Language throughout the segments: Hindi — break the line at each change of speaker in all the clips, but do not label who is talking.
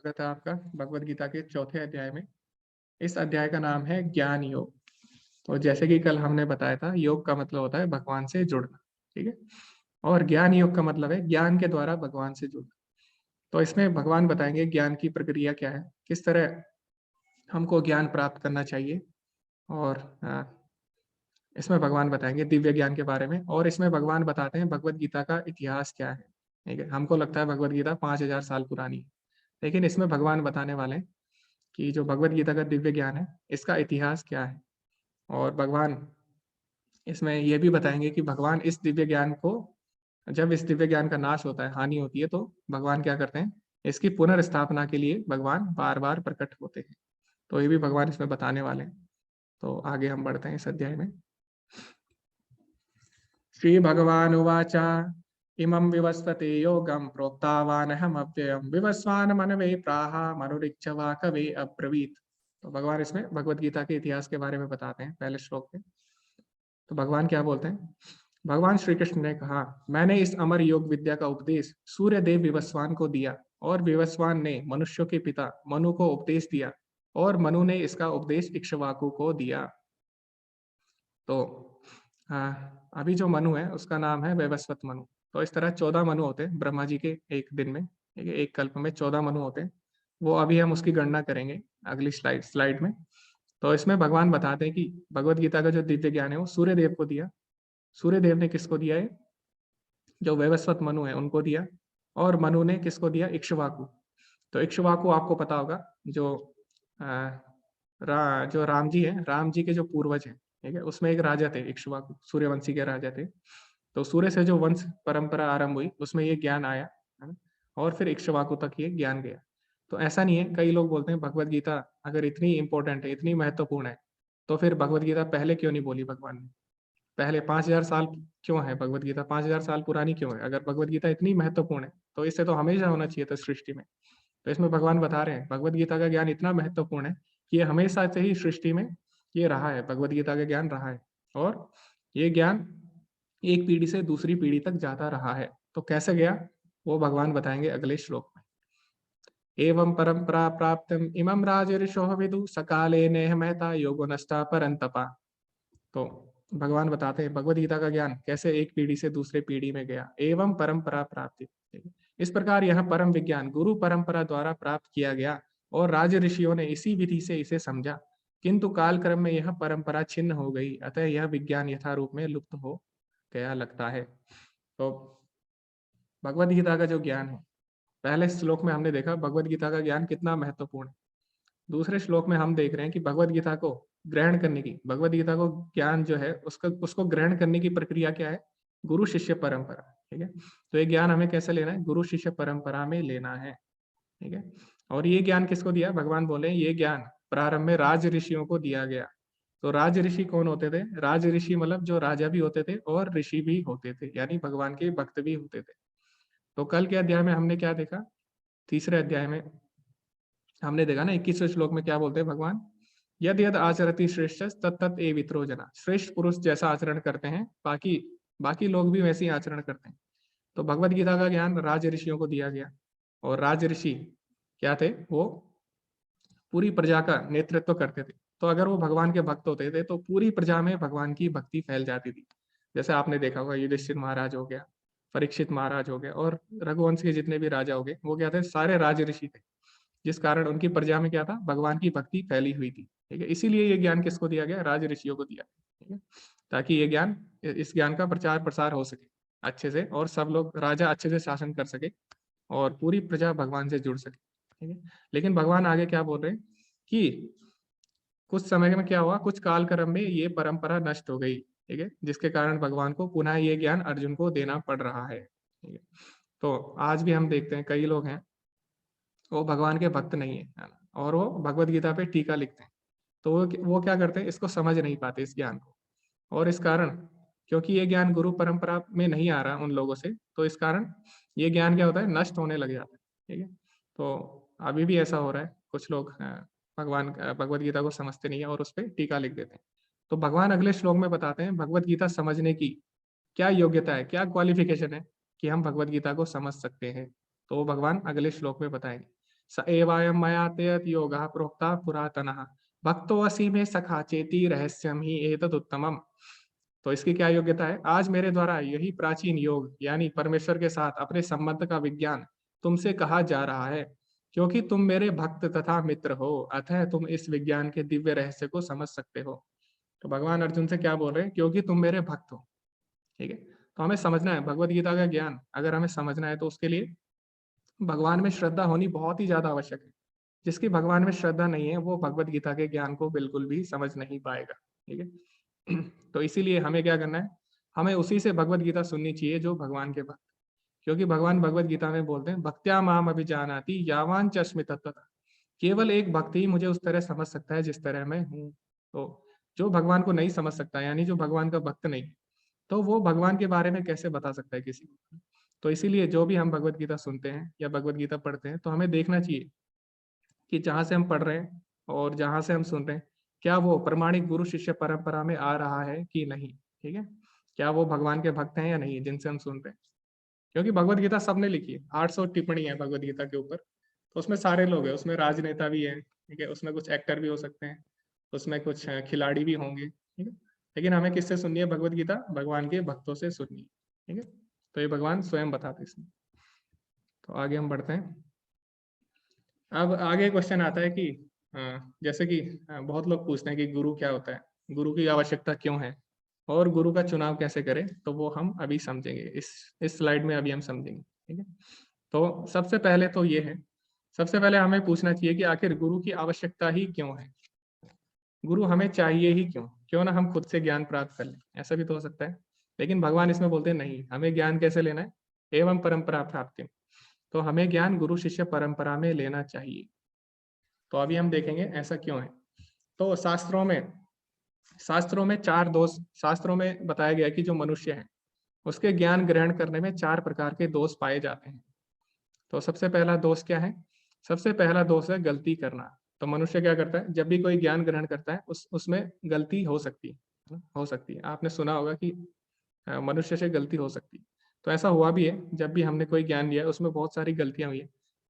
स्वागत है आपका भगवद गीता के चौथे अध्याय में। इस अध्याय का नाम है ज्ञान योग। तो जैसे कि कल हमने बताया था, योग का मतलब होता है भगवान से जुड़ना, ठीक है। और ज्ञान योग का मतलब है ज्ञान के द्वारा भगवान से जुड़ना। तो इसमें भगवान बताएंगे ज्ञान की प्रक्रिया क्या है, किस तरह हमको ज्ञान प्राप्त करना चाहिए। और इसमें भगवान बताएंगे दिव्य ज्ञान के बारे में, और इसमें भगवान बताते हैं भगवद गीता का इतिहास क्या है। ठीक है, हमको लगता है भगवद गीता 5000 साल पुरानी है, लेकिन इसमें भगवान बताने वाले हैं कि जो भगवद गीता का दिव्य ज्ञान है इसका इतिहास क्या है। और भगवान इसमें ये भी बताएंगे कि भगवान इस दिव्य ज्ञान को, जब इस दिव्य ज्ञान का नाश होता है, हानि होती है, तो भगवान क्या करते हैं, इसकी पुनर्स्थापना के लिए भगवान बार बार प्रकट होते हैं। तो ये भी भगवान इसमें बताने वाले हैं। तो आगे हम बढ़ते हैं इस अध्याय में। श्री भगवान उवाच इमं विवस्वते योगं प्रोक्तावानहमव्ययं विवस्वान मनवे प्राह मनुरिच्छवा कवे अब्रवीत। तो भगवान इसमें भगवद गीता के इतिहास के बारे में बताते हैं पहले श्लोक में। तो भगवान क्या बोलते हैं, भगवान श्री कृष्ण ने कहा, मैंने इस अमर योग विद्या का उपदेश सूर्य देव विवस्वान को दिया, और विवस्वान ने मनुष्यों के पिता मनु को उपदेश दिया, और मनु ने इसका उपदेश इक्ष्वाकु को दिया। तो अभी जो मनु है उसका नाम है वैवस्वत मनु। तो इस तरह 14 मनु होते हैं ब्रह्मा जी के एक दिन में, ठीक है, एक कल्प में 14 मनु होते हैं। वो अभी हम उसकी गणना करेंगे अगली स्लाइड में। तो इसमें भगवान बताते हैं कि भगवत गीता का जो दिव्य ज्ञान है वो सूर्य देव को दिया। सूर्य देव ने किसको दिया है, जो वैवस्वत मनु है उनको दिया। और मनु ने किसको दिया, इक्ष्वाकु। तो इक्ष्वाकु आपको पता होगा, जो जो राम जी है, राम जी के जो पूर्वज हैं, ठीक है, उसमें एक राजा थे इक्ष्वाकु, सूर्यवंशी के राजा थे। तो सूर्य से जो वंश परंपरा आरंभ हुई उसमें ये ज्ञान आया, है ना, और फिर इक्ष्वाकु तक ये ज्ञान गया। तो ऐसा नहीं है, कई लोग बोलते हैं भगवत गीता अगर इतनी इंपॉर्टेंट है, इतनी महत्वपूर्ण है, तो फिर भगवत गीता पहले क्यों नहीं बोली भगवान ने, पहले 5000 साल क्यों है भगवत गीता, 5000 साल पुरानी क्यों है। अगर भगवत गीता इतनी महत्वपूर्ण है तो इससे तो हमेशा होना चाहिए था सृष्टि में। तो इसमें भगवान बता रहे हैं भगवत गीता का ज्ञान इतना महत्वपूर्ण है कि ये हमेशा से ही सृष्टि में ये रहा है, भगवत गीता का ज्ञान रहा है। और ये ज्ञान एक पीढ़ी से दूसरी पीढ़ी तक जाता रहा है। तो कैसे गया वो भगवान बताएंगे अगले श्लोक में। एवं परंपरा प्राप्तम इमं राजऋषो विदु सकाले नेह महता योगो नष्टा परंतपा। तो भगवान बताते हैं भगवत गीता का ज्ञान कैसे एक पीढ़ी से दूसरे पीढ़ी में गया। एवं परंपरा प्राप्ति, इस प्रकार यह परम विज्ञान गुरु परंपरा द्वारा प्राप्त किया गया, और राज ऋषियों ने इसी विधि से इसे समझा, किंतु कालक्रम में यह परंपरा छिन्न हो गई, अतः यह विज्ञान यथारूप में लुप्त हो गया लगता है। तो भगवत गीता का जो ज्ञान है, पहले श्लोक में हमने देखा भगवत गीता का ज्ञान कितना महत्वपूर्ण है। दूसरे श्लोक में हम देख रहे हैं कि भगवत गीता को ग्रहण करने की, भगवत गीता को ज्ञान जो है उसको ग्रहण करने की प्रक्रिया क्या है, गुरु शिष्य परंपरा, ठीक है। तो ये ज्ञान हमें कैसे लेना है, गुरु शिष्य परंपरा में लेना है, ठीक है। और ये ज्ञान किसको दिया, भगवान बोले ये ज्ञान प्रारंभ में राज ऋषियों को दिया गया। तो राज ऋषि कौन होते थे, राज ऋषि मतलब जो राजा भी होते थे और ऋषि भी होते थे, यानी भगवान के भक्त भी होते थे। तो कल के अध्याय में हमने क्या देखा, तीसरे अध्याय में हमने देखा ना 21वें श्लोक में क्या बोलते हैं भगवान, यद यद आचरति श्रेष्ठ तत्त ए वित्रो जना। श्रेष्ठ पुरुष जैसा आचरण करते हैं बाकी बाकी लोग भी वैसे ही आचरण करते हैं। तो भगवत गीता का ज्ञान राज ऋषियों को दिया गया, और राज ऋषि क्या थे, वो पूरी प्रजा का नेतृत्व करते थे। तो अगर वो भगवान के भक्त होते थे तो पूरी प्रजा में भगवान की भक्ति फैल जाती थी। जैसे आपने देखा होगा युधिष्ठिर महाराज हो गया, परीक्षित महाराज हो गए, और रघुवंश के जितने भी राजा हो गए, वो क्या थे, सारे राज ऋषि थे, जिस कारण उनकी प्रजा में क्या था, भगवान की भक्ति फैली हुई थी, ठीक है। इसीलिए ये ज्ञान किसको दिया गया, राज ऋषियों को दिया, ठीक है, ताकि ये ज्ञान, इस ज्ञान का प्रचार प्रसार हो सके अच्छे से, और सब लोग, राजा अच्छे से शासन कर सके, और पूरी प्रजा भगवान से जुड़ सके, ठीक है। लेकिन भगवान आगे क्या बोल रहे हैं कि कुछ समय में क्या हुआ, कुछ काल क्रम में ये परंपरा नष्ट हो गई, ठीक है, जिसके कारण भगवान को पुनः ये ज्ञान अर्जुन को देना पड़ रहा है, ठीक है। तो आज भी हम देखते हैं कई लोग हैं वो भगवान के भक्त नहीं है ना, और वो भगवत गीता पे टीका लिखते हैं। तो वो क्या करते हैं, इसको समझ नहीं पाते इस ज्ञान को, और इस कारण, क्योंकि ये ज्ञान गुरु परंपरा में नहीं आ रहा उन लोगों से, तो इस कारण ये ज्ञान क्या होता है, नष्ट होने लग जाता है, ठीक है। तो अभी भी ऐसा हो रहा है, कुछ लोग भगवान भगवत गीता को समझते नहीं है और उस पर टीका लिख देते हैं। तो भगवान अगले श्लोक में बताते हैं भगवत गीता समझने की क्या योग्यता है, क्या क्वालिफिकेशन है कि हम भगवत गीता को समझ सकते हैं। तो वो भगवान अगले श्लोक में बताएंगे। स एवायं मया तेऽत योगः प्रोक्तः पुरातनः भक्तोऽसि मे सखा चेति रहस्यम ही एतदुत्तमम्। तो इसकी क्या योग्यता है? आज मेरे द्वारा यही प्राचीन योग यानी परमेश्वर के साथ अपने संबंध का विज्ञान तुमसे कहा जा रहा है, क्योंकि तुम मेरे भक्त तथा मित्र हो, अतः तुम इस विज्ञान के दिव्य रहस्य को समझ सकते हो। तो भगवान अर्जुन से क्या बोल रहे हैं? क्योंकि तुम मेरे भक्त हो। ठीक है, तो हमें समझना है भगवत गीता का ज्ञान, अगर हमें समझना है तो उसके लिए भगवान में श्रद्धा होनी बहुत ही ज्यादा आवश्यक है। जिसकी भगवान में श्रद्धा नहीं है वो भगवत गीता के ज्ञान को बिल्कुल भी समझ नहीं पाएगा। ठीक है, तो इसीलिए हमें क्या करना है? हमें उसी से भगवत गीता सुननी चाहिए जो भगवान के भक्त, क्योंकि भगवान भगवत गीता में बोलते हैं भक्त्या माम अभिजानाति यावान च अस्मि तत्त्वतः। केवल एक भक्त ही मुझे उस तरह समझ सकता है जिस तरह मैं हूँ। तो जो भगवान को नहीं समझ सकता, यानी जो भगवान का भक्त नहीं, तो वो भगवान के बारे में कैसे बता सकता है किसी को? तो इसीलिए जो भी हम भगवत गीता सुनते हैं या भगवत गीता पढ़ते हैं तो हमें देखना चाहिए कि जहाँ से हम पढ़ रहे हैं और जहाँ से हम सुन रहे हैं, क्या वो प्रमाणिक गुरु शिष्य परंपरा में आ रहा है कि नहीं। ठीक है, क्या वो भगवान के भक्त हैं या नहीं जिनसे हम सुन रहे हैं? क्योंकि भगवत गीता सबने लिखी है, 800 टिप्पणी है भगवत गीता के ऊपर, तो उसमें सारे लोग हैं, उसमें राजनेता भी है, ठीक है, उसमें कुछ एक्टर भी हो सकते हैं, उसमें कुछ खिलाड़ी भी होंगे। ठीक है, लेकिन हमें किससे सुननी है भगवत गीता? भगवान के भक्तों से सुननी है। ठीक है, तो ये भगवान स्वयं बताते हैं इसमें। तो आगे हम बढ़ते हैं। अब आगे क्वेश्चन आता है कि जैसे कि बहुत लोग पूछते हैं कि गुरु क्या होता है, गुरु की आवश्यकता क्यों है, और गुरु का चुनाव कैसे करें, तो वो हम अभी समझेंगे, इस स्लाइड में अभी हम समझेंगे। ठीक है, तो सबसे पहले तो ये है, सबसे पहले हमें पूछना चाहिए कि आखिर गुरु की आवश्यकता ही क्यों है? गुरु हमें चाहिए ही क्यों? क्यों ना हम खुद से ज्ञान प्राप्त कर लें, ऐसा भी तो हो सकता है। लेकिन भगवान इसमें बोलते हैं नहीं, हमें ज्ञान कैसे लेना है? एवं परंपरा प्राप्ति, तो हमें ज्ञान गुरु शिष्य परंपरा में लेना चाहिए। तो अभी हम देखेंगे ऐसा क्यों है। तो शास्त्रों में चार दोष, शास्त्रों में बताया गया कि जो मनुष्य है उसके ज्ञान ग्रहण करने में चार प्रकार के दोष पाए जाते हैं। तो सबसे पहला दोष क्या है? सबसे पहला दोष है गलती करना। तो मनुष्य क्या करता है? जब भी कोई ज्ञान ग्रहण करता है उसमें गलती हो सकती है, हो सकती है। आपने सुना होगा कि मनुष्य से गलती हो सकती है। तो ऐसा हुआ भी है, जब भी हमने कोई ज्ञान लिया उसमें बहुत सारी गलतियां हुई है।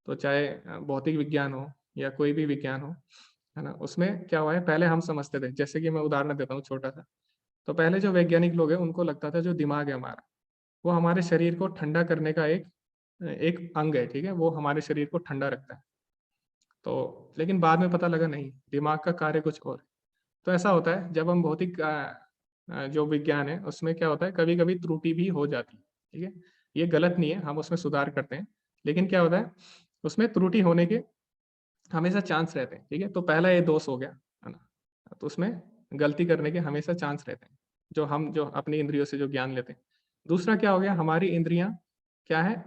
तो चाहे भौतिक विज्ञान हो या कोई भी विज्ञान हो, है ना, उसमें क्या हुआ है, पहले हम समझते थे, जैसे कि मैं उदाहरण देता हूँ छोटा सा। तो पहले जो वैज्ञानिक लोग हैं उनको लगता था जो दिमाग है हमारा, वो हमारे शरीर को ठंडा करने का एक एक अंग है। ठीक है, वो हमारे शरीर को ठंडा रखता है। तो लेकिन बाद में पता लगा नहीं, दिमाग का कार्य कुछ और है। तो ऐसा होता है जब हम भौतिक जो विज्ञान है उसमें क्या होता है, कभी कभी त्रुटि भी हो जाती है। ठीक है, ये गलत नहीं है, हम उसमें सुधार करते हैं, लेकिन क्या होता है उसमें त्रुटि होने के हमेशा चांस रहते हैं। ठीक है, तो पहला ये दोष हो गया, है ना, तो उसमें गलती करने के हमेशा चांस रहते हैं, जो अपनी इंद्रियों से जो ज्ञान लेते हैं। दूसरा क्या हो गया, हमारी इंद्रियां क्या है,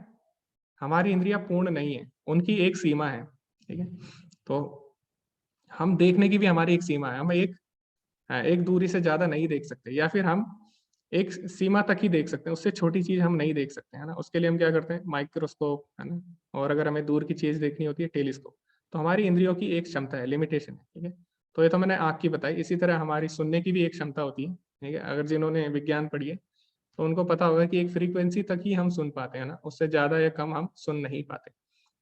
हमारी इंद्रियां पूर्ण नहीं है, उनकी एक सीमा है। ठीक है, तो हम देखने की भी हमारी एक सीमा है, हम एक दूरी से ज्यादा नहीं देख सकते, या फिर हम एक सीमा तक ही देख सकते हैं, उससे छोटी चीज हम नहीं देख सकते, है ना। उसके लिए हम क्या करते हैं, माइक्रोस्कोप, है ना, और अगर हमें दूर की चीज देखनी होती है, टेलीस्कोप। तो हमारी इंद्रियों की एक क्षमता है, लिमिटेशन है। ठीक है, तो ये तो मैंने आँख की बताई, इसी तरह हमारी सुनने की भी एक क्षमता होती है। ठीक है, अगर जिन्होंने विज्ञान पढ़ी है तो उनको पता होगा कि एक फ्रीक्वेंसी तक ही हम सुन पाते हैं ना, उससे ज्यादा या कम हम सुन नहीं पाते।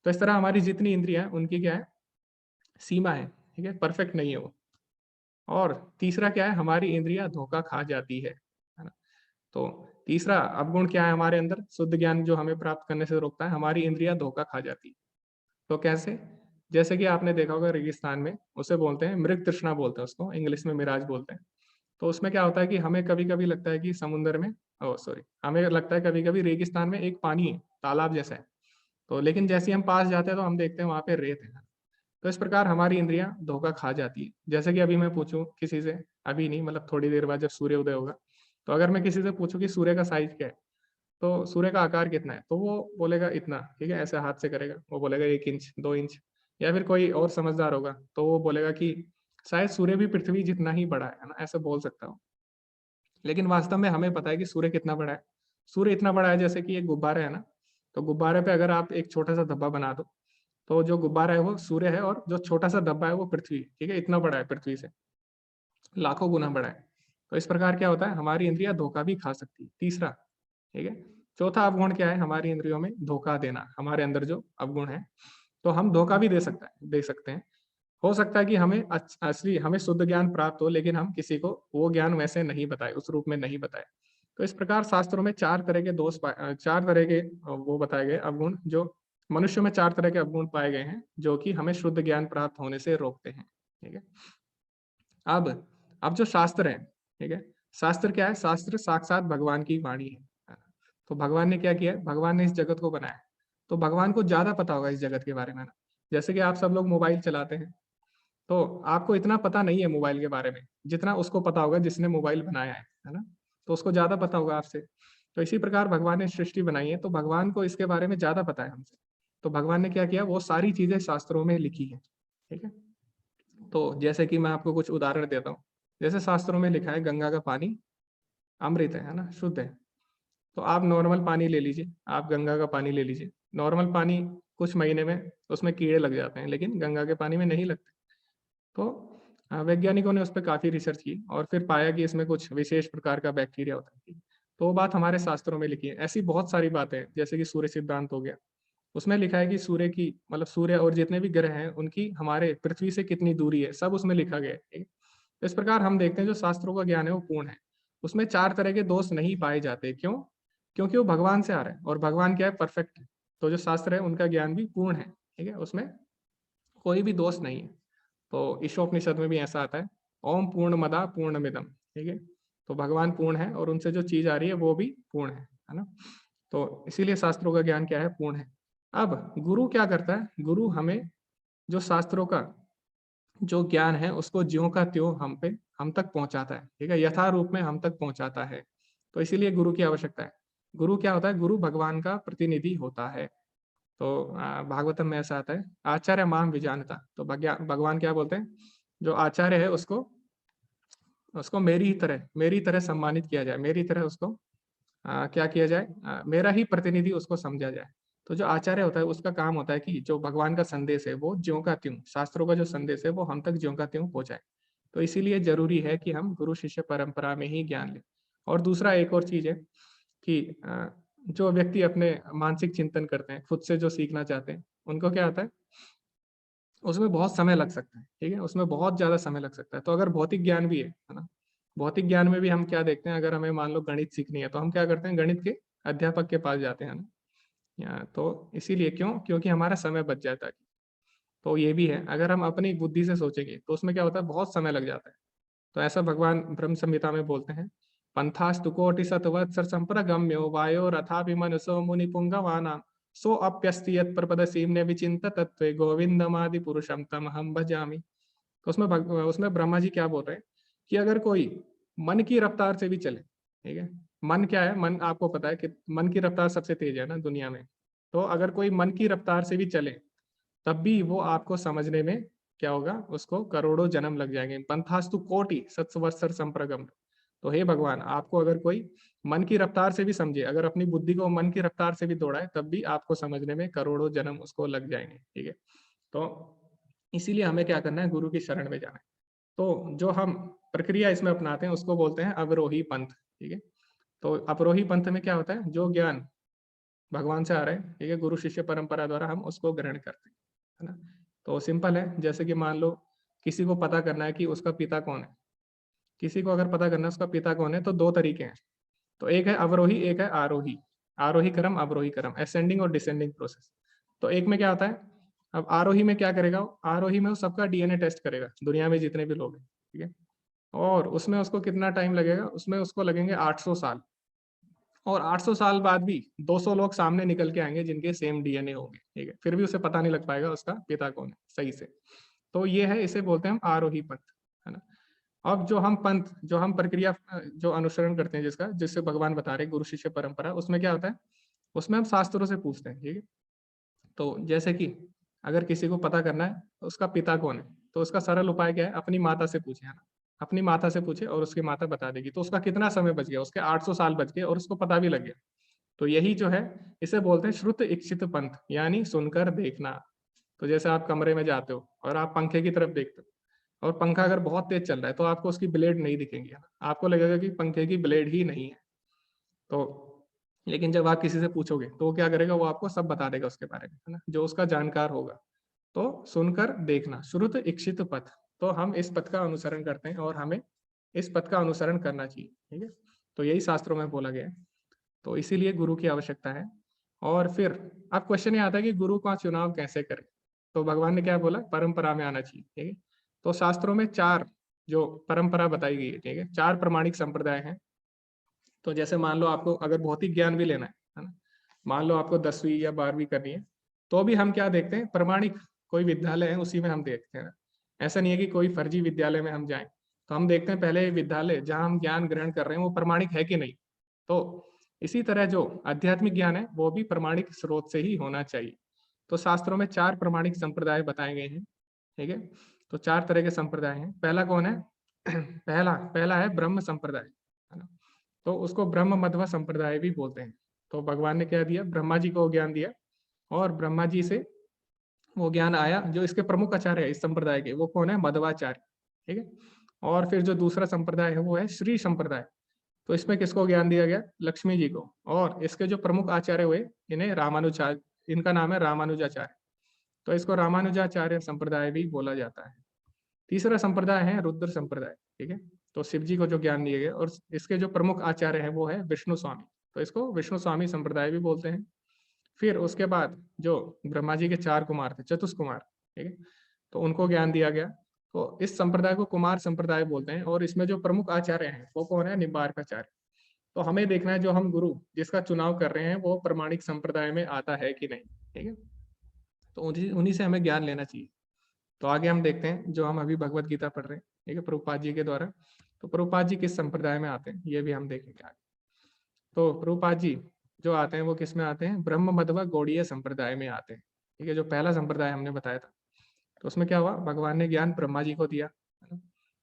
तो इस तरह हमारी जितनी इंद्रियां हैं उनकी क्या है, सीमा है। ठीक है, परफेक्ट नहीं है वो। और तीसरा क्या है, हमारी इंद्रियां धोखा खा जाती है ना। तो तीसरा अवगुण क्या है हमारे अंदर, शुद्ध ज्ञान जो हमें प्राप्त करने से रोकता है, हमारी इंद्रियां धोखा खा जाती है। तो कैसे? जैसे कि आपने देखा होगा रेगिस्तान में उसे बोलते हैं मृग तृष्णा, बोलते हैं उसको, इंग्लिश में मिराज बोलते हैं। तो उसमें क्या होता है कि हमें कभी कभी लगता है कि समुद्र में, ओ सॉरी, हमें लगता है कभी कभी रेगिस्तान में एक पानी है, तालाब जैसा है। तो लेकिन जैसे ही हम पास जाते हैं तो हम देखते हैं वहां पे रेत है। तो इस प्रकार हमारी इंद्रियां धोखा खा जाती है। जैसे कि अभी मैं पूछूं किसी से, अभी नहीं मतलब थोड़ी देर बाद जब सूर्य उदय होगा, तो अगर मैं किसी से पूछूं कि सूर्य का साइज क्या है, तो सूर्य का आकार कितना है, तो वो बोलेगा इतना। ठीक है, ऐसे हाथ से करेगा, वो बोलेगा 1 इंच 2 इंच। या फिर कोई और समझदार होगा तो वो बोलेगा कि शायद सूर्य भी पृथ्वी जितना ही बड़ा है ना, ऐसे बोल सकता हूँ। लेकिन वास्तव में हमें पता है कि सूर्य कितना बड़ा है। सूर्य इतना बड़ा है जैसे कि एक गुब्बारा है ना, तो गुब्बारे पे अगर आप एक छोटा सा धब्बा बना दो, तो जो गुब्बारा है वो सूर्य है, और जो छोटा सा धब्बा है वो पृथ्वी। ठीक है, इतना बड़ा है, पृथ्वी से लाखों गुना बड़ा है। तो इस प्रकार क्या होता है, हमारी इंद्रियां धोखा भी खा सकती है। तीसरा, ठीक है, चौथा अवगुण क्या है, हमारी इंद्रियों में धोखा देना, हमारे अंदर जो अवगुण है। तो हम धोखा भी दे सकते हैं। हो सकता है कि हमें असली हमें शुद्ध ज्ञान प्राप्त हो, लेकिन हम किसी को वो ज्ञान वैसे नहीं बताए, उस रूप में नहीं बताए। तो इस प्रकार शास्त्रों में 4 तरह के 4 तरह के वो बताए गए अवगुण, जो मनुष्य में 4 तरह के अवगुण पाए गए हैं, जो कि हमें शुद्ध ज्ञान प्राप्त होने से रोकते हैं। ठीक है? अब जो शास्त्र है, ठीक है? शास्त्र क्या है? शास्त्र साक्षात भगवान की वाणी है। तो भगवान ने क्या किया है? भगवान ने इस जगत को बनाया है। तो भगवान को ज़्यादा पता होगा इस जगत के बारे में ना। जैसे कि आप सब लोग मोबाइल चलाते हैं, तो आपको इतना पता नहीं है मोबाइल के बारे में, जितना उसको पता होगा जिसने मोबाइल बनाया है ना? तो उसको ज़्यादा पता होगा आपसे। तो इसी प्रकार भगवान ने सृष्टि बनाई है, तो भगवान को इसके बारे में ज़्यादा पता है हमसे। तो भगवान ने क्या किया? वो सारी चीज़ें शास्त्रों में लिखी हैं। ठीक है? तो जैसे कि मैं आपको कुछ उदाहरण देता हूँ। जैसे शास्त्रों में लिखा है गंगा का पानी अमृत है ना? शुद्ध है। तो आप नॉर्मल पानी ले लीजिए, आप गंगा का पानी ले लीजिए। नॉर्मल पानी कुछ महीने में उसमें कीड़े लग जाते हैं, लेकिन गंगा के पानी में नहीं लगते। तो वैज्ञानिकों ने उस पे काफ़ी रिसर्च की और फिर पाया कि इसमें कुछ विशेष प्रकार का बैक्टीरिया होता है। तो वो बात हमारे शास्त्रों में लिखी है। ऐसी बहुत सारी बातें हैं, जैसे कि सूर्य सिद्धांत हो गया। उसमें लिखा है कि सूर्य की मतलब सूर्य और जितने भी ग्रह हैं, उनकी हमारे पृथ्वी से कितनी दूरी है, सब उसमें लिखा गया है। ठीक है? इस प्रकार हम देखते हैं जो शास्त्रों का ज्ञान है वो पूर्ण है। उसमें 4 तरह के दोष नहीं पाए जाते। क्यों? क्योंकि वो भगवान से आ रहा है और भगवान क्या है? परफेक्ट है। तो जो शास्त्र है उनका ज्ञान भी पूर्ण है। ठीक है? उसमें कोई भी दोष नहीं है। तो ईशोपनिषद में भी ऐसा आता है, ओम पूर्णमदा पूर्णमिदम। ठीक है? तो भगवान पूर्ण है और उनसे जो चीज़ आ रही है वो भी पूर्ण है ना? तो इसीलिए शास्त्रों का ज्ञान क्या है? पूर्ण है। अब गुरु क्या करता है? गुरु हमें जो शास्त्रों का जो ज्ञान है उसको ज्यों का त्यों हम तक पहुँचाता है। ठीक है? यथारूप में हम तक पहुँचाता है। तो इसीलिए गुरु की आवश्यकता है। गुरु क्या होता है? गुरु भगवान का प्रतिनिधि होता है। तो भागवतम में ऐसा आता है, आचार्य माम विजानता। तो भगवान क्या बोलते हैं? जो आचार्य है उसको उसको मेरी तरह सम्मानित किया जाए, मेरी तरह उसको क्या किया जाए? मेरा ही प्रतिनिधि उसको समझा जाए। तो जो आचार्य होता है उसका काम होता है कि जो भगवान का संदेश है वो ज्यों का त्यों, शास्त्रों का जो संदेश है वो हम तक ज्यों का त्यों पहुँचाए। तो इसीलिए ज़रूरी है कि हम गुरु शिष्य परंपरा में ही ज्ञान लें। और दूसरा एक और चीज़ है कि जो व्यक्ति अपने मानसिक चिंतन करते हैं, खुद से जो सीखना चाहते हैं, उनको क्या होता है? उसमें बहुत समय लग सकता है, ठीक है? उसमें बहुत ज़्यादा समय लग सकता है। तो अगर भौतिक ज्ञान भी है ना? भौतिक ज्ञान में भी हम क्या देखते हैं, अगर हमें मान लो गणित सीखनी है, तो हम क्या करते हैं? गणित के अध्यापक के पास जाते हैं ना? या तो इसीलिए क्यों? क्योंकि हमारा समय बच जाता है। तो ये भी है, अगर हम अपनी बुद्धि से सोचेंगे, तो उसमें क्या होता है? बहुत समय लग जाता है। तो ऐसा भगवान ब्रह्म संहिता में बोलते हैं, पंथास्तु कोटि सतवत्सर संप्रगम्यो वायोरथापि मनसो मुनिपुंगवानां सो अप्यस्ति यत् प्रपदसीम्ने विचिन्त तत्त्वे गोविंदमादि पुरुषं तमहं भजामि। तो उसमें ब्रह्मा जी क्या बोल रहे हैं कि अगर कोई मन की रफ्तार से भी चले, ठीक है? मन क्या है? मन आपको पता है कि मन की रफ्तार सबसे तेज है ना दुनिया में। तो अगर कोई मन की रफ्तार से भी चले, तब भी वो आपको समझने में क्या होगा? उसको करोड़ों जन्म लग जाएँगे। पंथास्तु कोटि सत्सवत्सर संप्रगम। तो हे भगवान, आपको अगर कोई मन की रफ्तार से भी समझे, अगर अपनी बुद्धि को मन की रफ्तार से भी दौड़ाए, तब भी आपको समझने में करोड़ों जन्म उसको लग जाएँगे। ठीक है? तो इसीलिए हमें क्या करना है? गुरु की शरण में जाना है। तो जो हम प्रक्रिया इसमें अपनाते हैं उसको बोलते हैं अवरोही पंथ। ठीक है? तो अवरोही पंथ में क्या होता है? जो ज्ञान भगवान से आ रहा है, ठीक है? गुरु शिष्य परंपरा द्वारा हम उसको ग्रहण करते हैं, है ना? तो सिंपल है, जैसे कि मान लो किसी को पता करना है कि उसका पिता कौन है। किसी को अगर पता करना है उसका पिता कौन है, तो 2 तरीके हैं। तो एक है अवरोही, एक है आरोही। आरोही क्रम, अवरोही क्रम, असेंडिंग और डिसेंडिंग प्रोसेस। तो एक में क्या होता है? अब आरोही में क्या करेगा वो? आरोही में वो सबका डीएनए टेस्ट करेगा, दुनिया में जितने भी लोग हैं, ठीक है? और उसमें उसको कितना टाइम लगेगा? उसमें उसको लगेंगे 800 साल। और 800 साल बाद भी 200 लोग सामने निकल के आएँगे जिनके सेम डीएनए होंगे, ठीक है? फिर भी उसे पता नहीं लग पाएगा उसका पिता कौन है, सही से। तो ये है, इसे बोलते हैं हम आरोही पंथ, है ना? अब जो हम प्रक्रिया जो अनुसरण करते हैं जिससे भगवान बता रहे हैं गुरु शिष्य परंपरा, उसमें क्या होता है? उसमें हम शास्त्रों से पूछते हैं, ठीक है? तो जैसे कि अगर किसी को पता करना है उसका पिता कौन है, तो उसका सरल उपाय क्या है? अपनी माता से पूछे, है ना? अपनी माता से पूछे और उसकी माता बता देगी। तो उसका कितना समय बच गया? उसके 800 साल बच गए और उसको पता भी लग गया। तो यही जो है, इसे बोलते हैं श्रुत इच्छित पंथ, यानी सुनकर देखना। तो जैसे आप कमरे में जाते हो और आप पंखे की तरफ देखते हो और पंखा अगर बहुत तेज चल रहा है तो आपको उसकी ब्लेड नहीं दिखेंगी, है ना? आपको लगेगा कि पंखे की ब्लेड ही नहीं है। तो लेकिन जब आप किसी से पूछोगे तो वो क्या करेगा? वो आपको सब बता देगा उसके बारे में, है ना? जो उसका जानकार होगा। तो सुनकर देखना, श्रुत इक्षित पथ। तो हम इस पथ का अनुसरण करते हैं और हमें इस पथ का अनुसरण करना चाहिए, ठीक है। तो यही शास्त्रों में बोला गया है, तो इसीलिए गुरु की आवश्यकता है। और फिर अब क्वेश्चन ये आता है कि गुरु का चुनाव कैसे करें। तो भगवान ने क्या बोला, परंपरा में आना चाहिए, ठीक है। तो शास्त्रों में 4 जो परंपरा बताई गई है, ठीक है, 4 प्रमाणिक संप्रदाय हैं। तो जैसे मान लो आपको अगर भौतिक ज्ञान भी लेना है ना, मान लो आपको 10वीं या 12वीं करनी है, तो भी हम क्या देखते हैं, प्रमाणिक कोई विद्यालय है उसी में हम देखते हैं। ऐसा नहीं है कि कोई फर्जी विद्यालय में हम जाएं, तो हम देखते हैं पहले विद्यालय जहां हम ज्ञान ग्रहण कर रहे हैं वो प्रमाणिक है कि नहीं। तो इसी तरह जो आध्यात्मिक ज्ञान है वो भी प्रमाणिक स्रोत से ही होना चाहिए। तो शास्त्रों में 4 प्रमाणिक संप्रदाय बताए गए हैं, ठीक है। तो 4 तरह के संप्रदाय हैं। पहला कौन है पहला पहला है ब्रह्म संप्रदाय, है ना। तो उसको ब्रह्म मध्व संप्रदाय भी बोलते हैं। तो भगवान ने क्या दिया, ब्रह्मा जी को ज्ञान दिया, और ब्रह्मा जी से वो ज्ञान आया। जो इसके प्रमुख आचार्य है इस संप्रदाय के, वो कौन है, मध्वाचार्य, ठीक है। और फिर जो दूसरा संप्रदाय है वो है श्री संप्रदाय। तो इसमें किसको ज्ञान दिया गया, लक्ष्मी जी को। और इसके जो प्रमुख आचार्य हुए, इन्हें रामानुजाचार्य, इनका नाम है रामानुजाचार्य। तो इसको रामानुजाचार्य संप्रदाय भी बोला जाता है। तीसरा संप्रदाय है रुद्र संप्रदाय, ठीक है। तो शिव जी को जो ज्ञान दिए गए, और इसके जो प्रमुख आचार्य हैं वो है विष्णु स्वामी। तो इसको विष्णु स्वामी संप्रदाय भी बोलते हैं। फिर उसके बाद जो ब्रह्मा जी के 4 कुमार थे, चतुष्कुमार, ठीक है, तो उनको ज्ञान दिया गया। तो इस संप्रदाय को कुमार संप्रदाय बोलते हैं। और इसमें जो प्रमुख आचार्य हैं वो कौन है, निम्बार्काचार्य। तो हमें देखना है जो हम गुरु जिसका चुनाव कर रहे हैं वो प्रमाणिक संप्रदाय में आता है कि नहीं, ठीक है। तो उन्हीं से हमें ज्ञान लेना चाहिए। तो आगे हम देखते हैं, जो हम अभी भगवत गीता पढ़ रहे हैं, ठीक है, प्रभुपाद जी के द्वारा। तो प्रभुपाद जी किस संप्रदाय में आते हैं ये भी हम देखेंगे आगे। तो प्रभुपाद जी जो आते हैं वो किस में आते हैं, ब्रह्म मध्व गौड़ीय संप्रदाय में आते हैं, ठीक है। जो पहला संप्रदाय हमने बताया था, तो उसमें क्या हुआ, भगवान ने ज्ञान ब्रह्मा जी को दिया, है ना।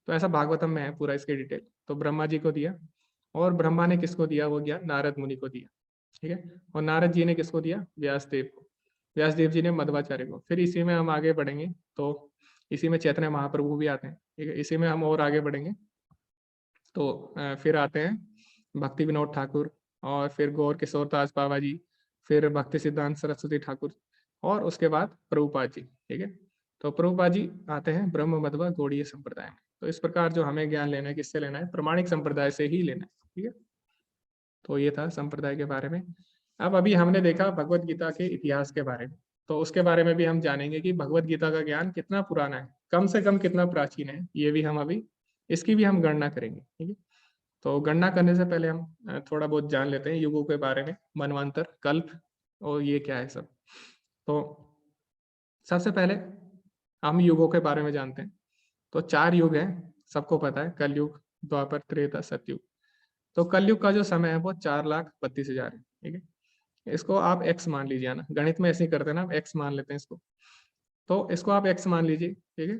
तो ऐसा भागवतम में है पूरा इसकी डिटेल। तो ब्रह्मा जी को दिया, और ब्रह्मा ने किसको दिया, वो ज्ञान नारद मुनि को दिया, ठीक है। और नारद जी ने किसको दिया, व्यासदेव को। व्यासदेव जी ने मध्वाचार्य को। फिर इसी में हम आगे बढ़ेंगे, तो इसी में चैतन्य महाप्रभु भी आते हैं, ठीक है। इसी में हम और आगे बढ़ेंगे, तो फिर आते हैं भक्ति विनोद ठाकुर, और फिर गौर किशोर दास बाबा जी, फिर भक्ति सिद्धांत सरस्वती ठाकुर, और उसके बाद प्रभुपाद जी, ठीक है। तो प्रभुपाद जी आते हैं ब्रह्म मध्व गौड़ीय संप्रदाय में। तो इस प्रकार जो हमें ज्ञान लेना है किससे लेना है, प्रमाणिक संप्रदाय से ही लेना है, ठीक है। तो ये था संप्रदाय के बारे में। अब अभी हमने देखा भगवत गीता के इतिहास के बारे में, तो उसके बारे में भी हम जानेंगे कि भगवत गीता का ज्ञान कितना पुराना है, कम से कम कितना प्राचीन है, ये भी हम अभी इसकी भी हम गणना करेंगे, ठीक है। तो गणना करने से पहले हम थोड़ा बहुत जान लेते हैं युगों के बारे में, मनवंतर, कल्प, और ये क्या है सब। तो सबसे पहले हम युगों के बारे में जानते हैं। तो 4 युग हैं, सबको पता है, कलयुग, द्वापर, त्रेता, सतयुग। तो कलयुग का जो समय है वो 4,32,000 है, ठीक है। इसको आप x मान लीजिए ना, गणित में ऐसे ही करते हैं ना, आप x मान लेते हैं इसको। तो इसको आप x मान लीजिए, ठीक है।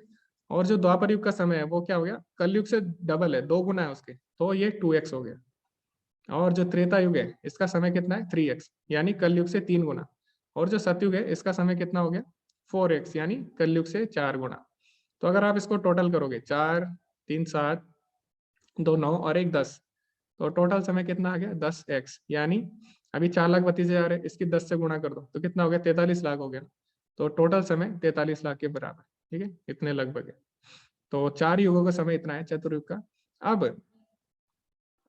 और जो द्वापर युग का समय है वो क्या हो गया, कलयुग से डबल है, 2 गुना है उसके, तो ये 2x हो गया। और जो त्रेता युग है इसका समय कितना है, 3x, यानी कलयुग से 3 गुना। और जो सतयुग है इसका समय कितना हो गया, 4x, यानी कलयुग से 4 गुना। तो अगर आप इसको टोटल करोगे, 4, 3, 7, 2, 9 और 1, 10, तो टोटल समय कितना आ गया, 10x, यानी अभी 4,32,000 है, इसकी 10 से गुणा कर दो तो कितना हो गया, 43 लाख हो गया। तो टोटल समय 43 लाख के बराबर, ठीक है, इतने लगभग है। तो 4 युगों का समय इतना है चतुर्युग का।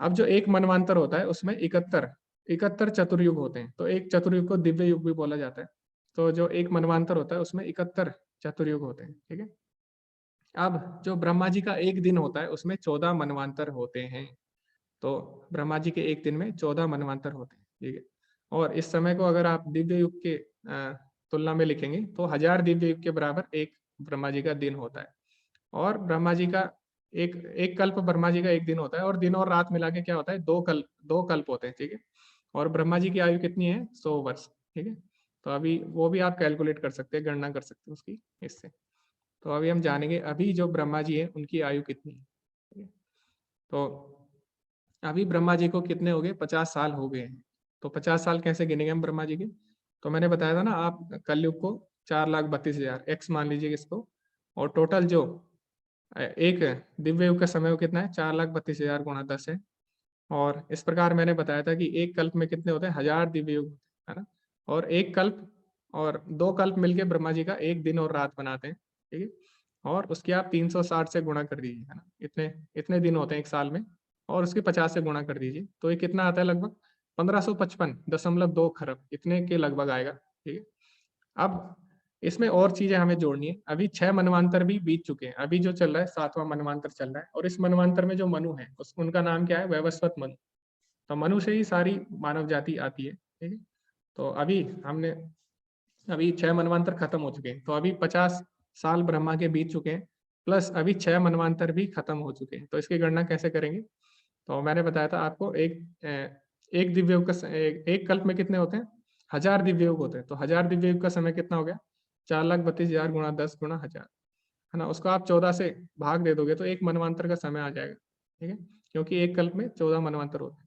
अब जो एक मनवांतर होता है उसमें 71 चतुर्युग होते हैं। तो एक चतुर्युग को दिव्य युग भी बोला जाता है। तो जो एक मनवांतर होता है उसमें 71 चतुर्युग होते हैं, ठीक है। अब जो ब्रह्मा जी का एक दिन होता है उसमें 14 मनवांतर होते हैं। तो ब्रह्मा जी के एक दिन में 14 मनवांतर होते हैं, ठीक है। और इस समय को अगर आप दिव्य युग के तुलना में लिखेंगे तो 1000 दिव्य युग के बराबर एक ब्रह्मा जी का दिन होता है। और ब्रह्मा जी का एक एक कल्प ब्रह्मा जी का एक दिन होता है, और दिन और रात मिला के क्या होता है, 2 कल्प होते हैं, ठीक है। और ब्रह्मा जी की आयु कितनी है, 100 वर्ष, ठीक है। तो अभी वो भी आप कैलकुलेट कर सकते हैं, गणना कर सकते हैं उसकी इससे। तो अभी हम जानेंगे अभी जो ब्रह्मा जी है उनकी आयु कितनी है, ठीक है। तो अभी ब्रह्मा जी को कितने हो गए, 50 साल हो गए हैं। तो 50 साल कैसे गिनेंगे हम ब्रह्मा जी के, तो मैंने बताया था ना, आप कलयुग को 4,32,000 x मान लीजिए इसको। और टोटल जो एक दिव्य युग का समय वो कितना है, 4,32,000 गुणा 10 है। और इस प्रकार मैंने बताया था कि एक कल्प में कितने होते हैं, 1000 दिव्य युग, है ना। और एक कल्प और 2 कल्प मिलके ब्रह्मा जी का 1 दिन और रात बनाते हैं, ठीक है। और उसके आप 360 से गुणा कर दीजिए, है ना, इतने इतने दिन होते हैं एक साल में, और उसके 50 से गुणा कर दीजिए, तो ये कितना आता है, लगभग 1555.2 खरब, इतने के लगभग आएगा, ठीक है। अब इसमें और चीजें हमें जोड़नी है। अभी 6 मनवांतर भी बीत चुके हैं, अभी जो चल रहा है 7वां मनवांतर चल रहा है, और इस मनवांतर में जो मनु है उनका नाम क्या है, वैवस्वत मनु। तो मनु से ही सारी मानव जाति आती है, ठीक है। तो अभी 6 मनवांतर खत्म हो चुके हैं, तो अभी 50 साल ब्रह्मा के बीत चुके हैं, प्लस अभी 6 मनवांतर भी खत्म हो चुके हैं। तो इसकी गणना कैसे करेंगे, तो मैंने बताया था आपको, एक दिव्य युग का एक कल्प में कितने होते हैं, 1000 दिव्य युग होते हैं। तो 1000 दिव्य युग का समय कितना हो गया, 4,32,000 गुणा 10 गुणा 1000, है ना। उसको आप 14 से भाग दे दोगे तो एक मनवांतर का समय आ जाएगा, ठीक है, क्योंकि एक कल्प में 14 मनवांतर होते हैं।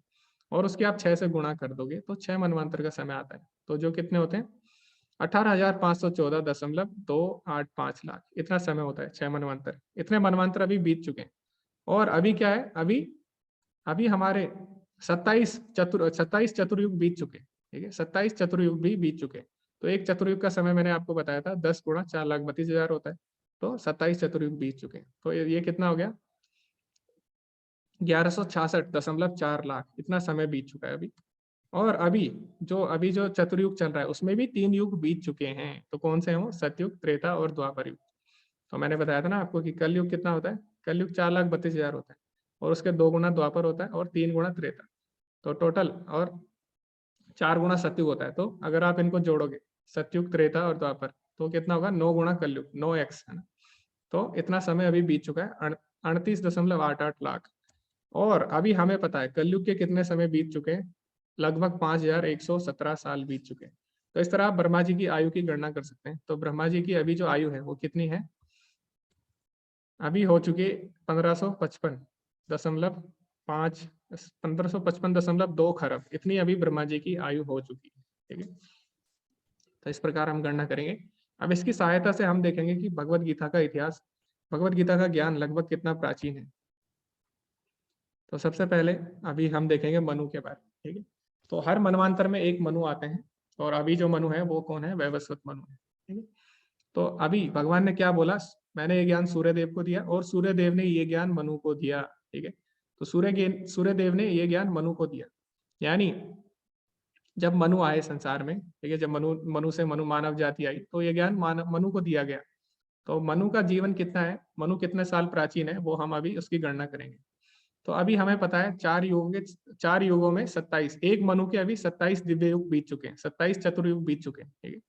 और उसके आप 6 से गुणा कर दोगे तो 6 मनवांतर का समय आता है, तो जो कितने होते हैं, 18,514.285 लाख, इतना समय होता है 6 मनवांतर। इतने मनवांतर अभी बीत चुके हैं। और अभी क्या है, अभी अभी हमारे 27 चतुर्युग बीत चुके हैं, ठीक है, 27 चतुर्युग भी बीत चुके हैं। तो एक चतुर्युग का समय मैंने आपको बताया था 10 गुणा 4,32,000 होता है, तो 27 चतुर्युग बीत चुके हैं। तो ये कितना हो गया, 1166.4 लाख, इतना समय बीत चुका है अभी। और अभी जो चतुर्युग चल रहा है उसमें भी 3 युग बीत चुके हैं। तो कौन से हैं वो, सतयुग, त्रेता और द्वापर युग। तो मैंने बताया था ना आपको कि कलयुग कितना होता है, कलयुग 4,32,000 होता है, और उसके 2 गुना द्वापर होता है और 3 गुना त्रेता, तो टोटल, और 4 गुना सतयुग होता है। तो अगर आप इनको जोड़ोगे, सतयुग, त्रेता और द्वापर, तो कितना होगा, 9 गुना कलयुग, 9x, है ना। तो इतना समय अभी बीत चुका है, 38.88 लाख। और अभी हमें पता है कलयुग के कितने समय बीत चुके हैं, लगभग 5,117 साल बीत चुके हैं। तो इस तरह आप ब्रह्मा जी की आयु की गणना कर सकते हैं। तो ब्रह्मा जी की अभी जो आयु है वो कितनी है, अभी हो चुकी 1555.5 1555.2 खरब, इतनी अभी ब्रह्मा जी की आयु हो चुकी है, ठीक है। तो इस प्रकार हम गणना करेंगे। अब इसकी सहायता से हम देखेंगे कि भगवत गीता का इतिहास, भगवत गीता का ज्ञान लगभग कितना प्राचीन है। तो सबसे पहले अभी हम देखेंगे मनु के बारे में, ठीक है। तो हर मनवांतर में एक मनु आते हैं, और अभी जो मनु है वो कौन है, वैवस्वत मनु है, ठीक है। तो अभी भगवान ने क्या बोला, मैंने ये ज्ञान सूर्य देव को दिया और सूर्य देव ने ये ज्ञान मनु को दिया, ठीक है। तो सूर्य देव ने ये ज्ञान मनु को दिया, यानी जब मनु आए संसार में, ठीक है, जब मनु से मनु मानव जाति आई, तो ये ज्ञान मनु को दिया गया। तो मनु का जीवन कितना है, मनु कितने साल प्राचीन है, वो हम अभी उसकी गणना करेंगे। तो अभी हमें पता है 4 युगों में 27, एक मनु के अभी 27 दिव्य युग बीत चुके हैं, 27 चतुर्युग बीत चुके हैं, ठीक है।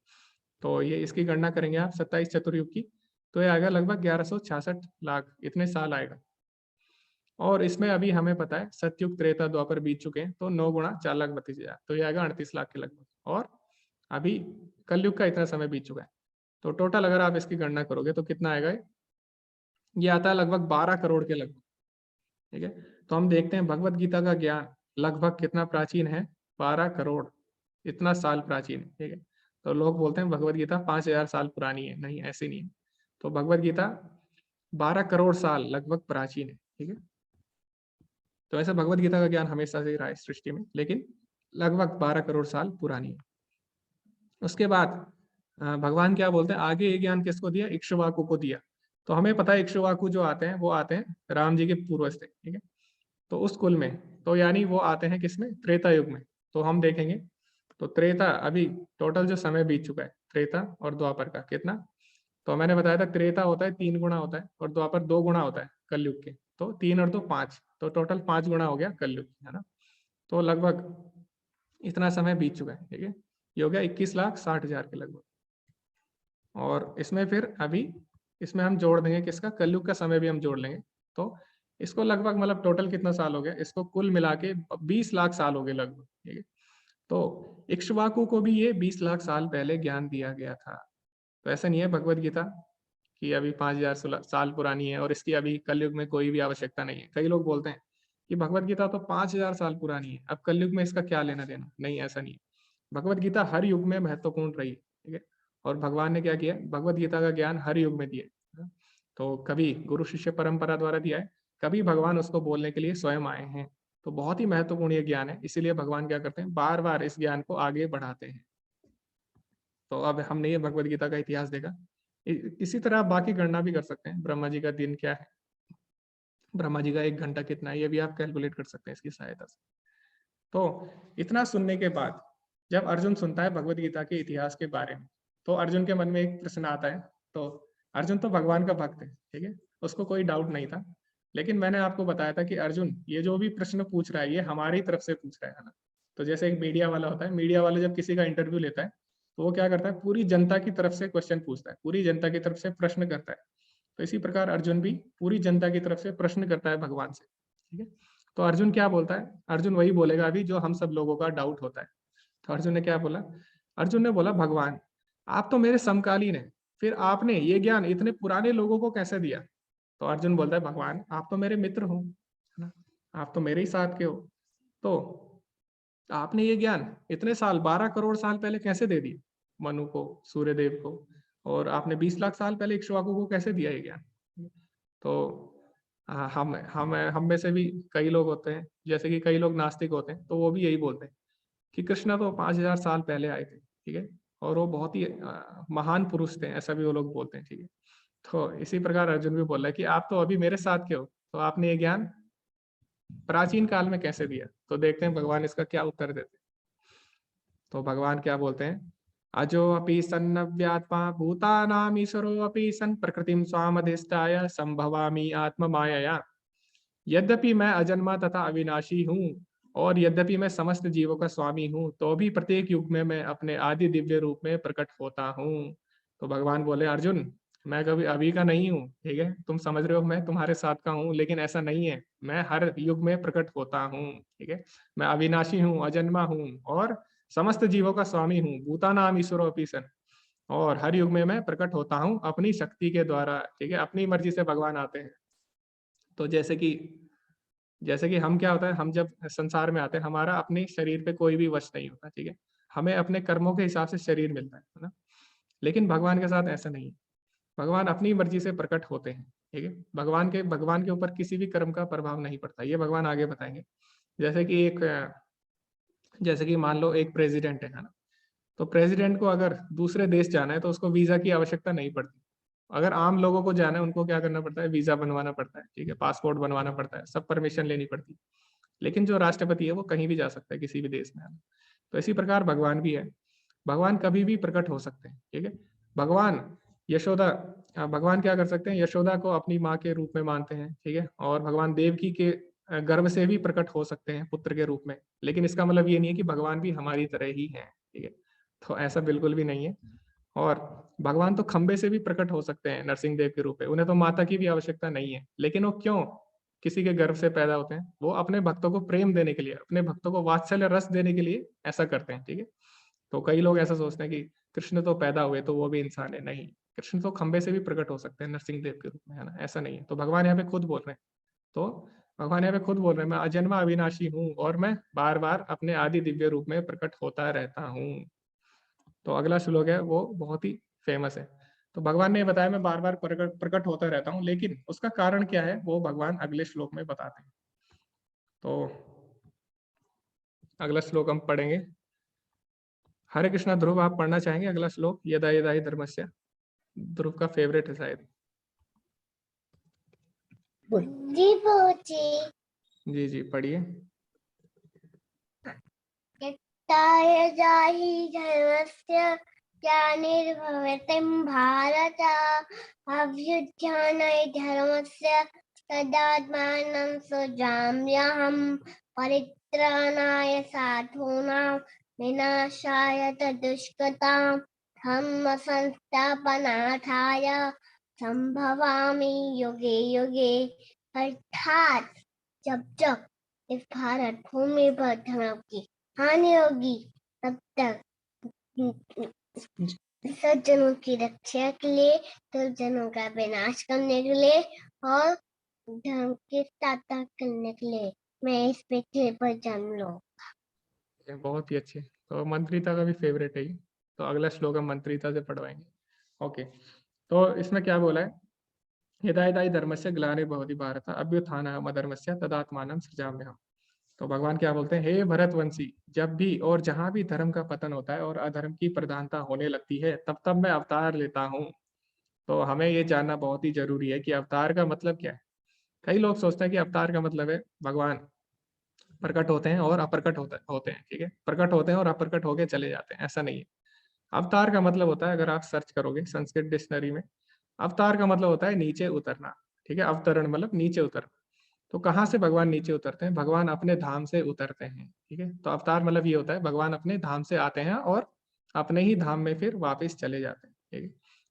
तो ये इसकी गणना करेंगे आप 27 चतुर्युग की, तो ये आएगा लगभग 1166 लाख, इतने साल आएगा। और इसमें अभी हमें पता है सतयुग, त्रेता, द्वापर बीत चुके हैं, तो 9 गुणा 4,32,000, तो ये आएगा 38 लाख के लगभग। और अभी कलयुग का इतना समय बीत चुका है, तो टोटल अगर आप इसकी गणना करोगे तो कितना आएगा, ये आता है लगभग 12 करोड़ के लगभग, ठीक है। तो हम देखते हैं भगवत गीता का ज्ञान लगभग कितना प्राचीन है, 12 करोड़, इतना साल प्राचीन है, ठीक है। तो लोग बोलते हैं भगवत गीता 5,000 साल पुरानी है, नहीं, ऐसी नहीं है। तो भगवत गीता 12 करोड़ साल लगभग प्राचीन है, ठीक है। तो ऐसा भगवत गीता का ज्ञान हमेशा से रहा है सृष्टि में, लेकिन लगभग 12 करोड़ साल पुरानी है। उसके बाद भगवान क्या बोलते हैं, आगे ये ज्ञान किसको दिया, इक्ष्वाकु को दिया। तो हमें पता है इक्ष्वाकु जो आते हैं वो आते हैं राम जी के पूर्वज थे, ठीक है। तो उस कुल में, तो यानी वो आते हैं किसमें, त्रेता युग में। तो हम देखेंगे, तो त्रेता अभी टोटल जो समय बीत चुका है त्रेता और द्वापर का कितना, तो मैंने बताया था त्रेता होता है 3 गुणा होता है और द्वापर 2 गुणा होता है कलयुग के, तो 3 और 2 5, तो टोटल 5 गुणा हो गया कलयुग, है ना। तो लगभग इतना समय बीत चुका है, ठीक है। ये हो गया 21,60,000 के लगभग। और इसमें फिर अभी इसमें हम जोड़ देंगे किसका, कलयुग का समय भी हम जोड़ लेंगे। तो इसको लगभग, मतलब टोटल कितना साल हो गया, इसको कुल मिला के 20 लाख साल हो गए लगभग, ठीक है। तो इक्ष्वाकु को भी ये 20 लाख साल पहले ज्ञान दिया गया था। तो ऐसा नहीं है भगवत गीता कि अभी 5,000 साल पुरानी है और इसकी अभी कलयुग में कोई भी आवश्यकता नहीं है। कई लोग बोलते हैं कि भगवत गीता तो 5,000 साल पुरानी है, अब कलयुग में इसका क्या लेना देना, नहीं, ऐसा नहीं है। भगवत गीता हर युग में महत्वपूर्ण रही, ठीक है। और भगवान ने क्या किया, भगवत गीता का ज्ञान हर युग में दिया। तो कभी गुरु शिष्य परंपरा द्वारा दिया है, कभी भगवान उसको बोलने के लिए स्वयं आए हैं। तो बहुत ही महत्वपूर्ण ये ज्ञान है, इसीलिए भगवान क्या करते हैं, बार बार इस ज्ञान को आगे बढ़ाते हैं। तो अब हमने ये भगवद गीता का इतिहास देखा। इसी तरह आप बाकी गणना भी कर सकते हैं, ब्रह्मा जी का दिन क्या है, ब्रह्मा जी का 1 घंटा कितना है, ये भी आप कैलकुलेट कर सकते हैं इसकी सहायता से। तो इतना सुनने के बाद जब अर्जुन सुनता है भगवद गीता के इतिहास के बारे में, तो अर्जुन के मन में एक प्रश्न आता है। तो अर्जुन तो भगवान का भक्त है, ठीक है, उसको कोई डाउट नहीं था। लेकिन मैंने आपको बताया था कि अर्जुन ये जो भी प्रश्न पूछ रहा है ये हमारी तरफ से पूछ रहा है ना। तो जैसे एक मीडिया वाला होता है, मीडिया वाला जब किसी का इंटरव्यू लेता है तो वो क्या करता है, पूरी जनता की तरफ से क्वेश्चन पूछता है, पूरी जनता की तरफ से प्रश्न करता है। तो इसी प्रकार अर्जुन भी पूरी जनता की तरफ से प्रश्न करता है भगवान से, ठीक है। तो अर्जुन क्या बोलता है, अर्जुन वही बोलेगा अभी जो हम सब लोगों का डाउट होता है। तो अर्जुन ने क्या बोला, अर्जुन ने बोला भगवान आप तो मेरे समकालीन हैं, फिर आपने ये ज्ञान इतने पुराने लोगों को कैसे दिया। तो अर्जुन बोलता है भगवान आप तो मेरे मित्र हो, है ना, आप तो मेरे ही साथ के हो, तो आपने ये ज्ञान इतने साल 12 करोड़ साल पहले कैसे दे दिए मनु को, सूर्यदेव को, और आपने 20 लाख साल पहले इक्ष्वाकु को कैसे दिया ये ज्ञान। तो हम में से भी कई लोग होते हैं, जैसे कि कई लोग नास्तिक होते हैं, तो वो भी यही बोलते हैं कि कृष्णा तो 5000 साल पहले आए थे, ठीक है, और वो बहुत ही महान पुरुष थे, ऐसा भी वो लोग बोलते हैं, ठीक है। तो इसी प्रकार अर्जुन भी बोल रहा है कि आप तो अभी मेरे साथ के हो, तो आपने ये ज्ञान प्राचीन काल में कैसे दिया। तो देखते हैं भगवान इसका क्या उत्तर देते हैं। तो भगवान क्या बोलते हैं, अजो अपि सन्नव्यात्मा भूतानाम ईश्वरो अपि सन् प्रकृतिम स्वामधिष्ठाय संभवामि आत्म मायया। यद्यपि मैं अजन्मा तथा अविनाशी हूँ और यद्यपि मैं समस्त जीवों का स्वामी हूँ, तो भी प्रत्येक युग में मैं अपने आदि दिव्य रूप में प्रकट होता हूँ। तो भगवान बोले अर्जुन मैं कभी अभी का नहीं हूँ, ठीक है, तुम समझ रहे हो मैं तुम्हारे साथ का हूँ, लेकिन ऐसा नहीं है, मैं हर युग में प्रकट होता हूँ, ठीक है। मैं अविनाशी हूँ, अजन्मा हूँ और समस्त जीवों का स्वामी हूँ, भूतानाम ईश्वरो अपि सन्, और हर युग में मैं प्रकट होता हूँ अपनी शक्ति के द्वारा, ठीक है, अपनी मर्जी से भगवान आते हैं। तो जैसे कि हम क्या होता है, हम जब संसार में आते हैं हमारा अपने शरीर पे कोई भी वश नहीं होता, ठीक है, हमें अपने कर्मों के हिसाब से शरीर मिलता है ना। लेकिन भगवान के साथ ऐसा नहीं है, भगवान अपनी मर्जी से प्रकट होते हैं, ठीक है, भगवान के ऊपर किसी भी कर्म का प्रभाव नहीं पड़ता, ये भगवान आगे बताएंगे। जैसे कि जैसे कि मान लो एक प्रेसिडेंट है ना, तो प्रेसिडेंट को अगर दूसरे देश जाना है तो उसको वीजा की आवश्यकता नहीं पड़ती। अगर आम लोगों को जाना है उनको क्या करना पड़ता है, वीजा बनवाना पड़ता है, ठीक है, पासपोर्ट बनवाना पड़ता है, सब परमिशन लेनी पड़ती है। लेकिन जो राष्ट्रपति है वो कहीं भी जा सकता है किसी भी देश में। तो इसी प्रकार भगवान भी है, भगवान कभी भी प्रकट हो सकते हैं, ठीक है। भगवान यशोदा भगवान क्या कर सकते हैं, यशोदा को अपनी माँ के रूप में मानते हैं, ठीक है, और भगवान देवकी के गर्भ से भी प्रकट हो सकते हैं पुत्र के रूप में। लेकिन इसका मतलब ये नहीं है कि भगवान भी हमारी तरह ही है, ठीक है, तो ऐसा बिल्कुल भी नहीं है। और भगवान तो खंबे से भी प्रकट हो सकते हैं नरसिंह देव के रूप में, उन्हें तो माता की भी आवश्यकता नहीं है, लेकिन वो क्यों किसी के गर्भ से पैदा होते हैं, वो अपने भक्तों को प्रेम देने के लिए, अपने भक्तों को वात्सल्य रस देने के लिए ऐसा करते हैं, ठीक है। तो कई लोग ऐसा सोचते हैं कि कृष्ण तो पैदा हुए तो वो भी इंसान है, नहीं, कृष्ण तो खंबे से भी प्रकट हो सकते हैं नरसिंह देव के रूप में, है ना, ऐसा नहीं है। तो भगवान यहाँ पे खुद बोल रहे हैं, तो भगवान यहाँ पे खुद बोल रहे हैं मैं अजन्मा अविनाशी हूँ और मैं बार बार अपने आदि दिव्य रूप में प्रकट होता रहता हूँ। तो अगला श्लोक है वो बहुत ही फेमस है। तो भगवान ने बताया मैं बार बार प्रकट प्रकट होता रहता हूँ, लेकिन उसका कारण क्या है वो भगवान अगले श्लोक में बताते हैं। तो अगला श्लोक हम पढ़ेंगे। हरे कृष्णा। ध्रुव आप पढ़ना चाहेंगे अगला श्लोक, यदा यदा हि धर्मस्य, ध्रुव का फेवरेट है शायद।
बुद्धि पहुंची।
जी जी पढ़िए।
यत्ताय जाहि धर्मस्य ग्लानिर्भवति भारत अभ्युत्थानाय धर्मस्य तदात्मानं सृजाम्यहम् परित्राणाय साधूनां विनाशाय तदुष्कृताम् धम्म संस्थापनार्थाय संभवामि युगे युगे। अर्थात जब जब इस भारत भूमि पर धर्म की हानि होगी तब तक सज्जनों की रक्षा के लिए, दुर्जनों का विनाश करने के लिए और धर्म की स्थापना करने के लिए मैं इस पृथ्वी पर जन्म लूंगा।
बहुत ही अच्छे। तो मंत्रिता का भी फेवरेट है ये। तो अगला श्लोक हम मंत्रिता से पढ़वाएंगे। ओके, तो इसमें क्या बोला है, यदा यदा हि धर्मस्य ग्लानिर्भवति भारत अभ्युत्थानाय अधर्मस्य तदात्मानं सृजाम्यहम्। तो भगवान क्या बोलते हैं, हे भरतवंशी, जब भी और जहां भी धर्म का पतन होता है और अधर्म की प्रधानता होने लगती है, तब तब मैं अवतार लेता हूँ। तो हमें ये जानना बहुत ही जरूरी है कि अवतार का मतलब क्या है। कई लोग सोचते हैं कि अवतार का मतलब है भगवान प्रकट होते हैं और अप्रकट होते हैं, ठीक है, प्रकट होते हैं और अप्रकट होके चले जाते हैं, ऐसा नहीं है। अवतार का मतलब होता है, अगर आप सर्च करोगे संस्कृत डिक्शनरी में, अवतार का मतलब होता है नीचे उतरना, ठीक है, अवतरण मतलब नीचे उतरना। तो कहाँ से भगवान नीचे उतरते हैं, भगवान अपने धाम से उतरते हैं, ठीक है। तो अवतार मतलब ये होता है भगवान अपने धाम से आते हैं और अपने ही धाम में फिर वापस चले जाते हैं, ठीक है।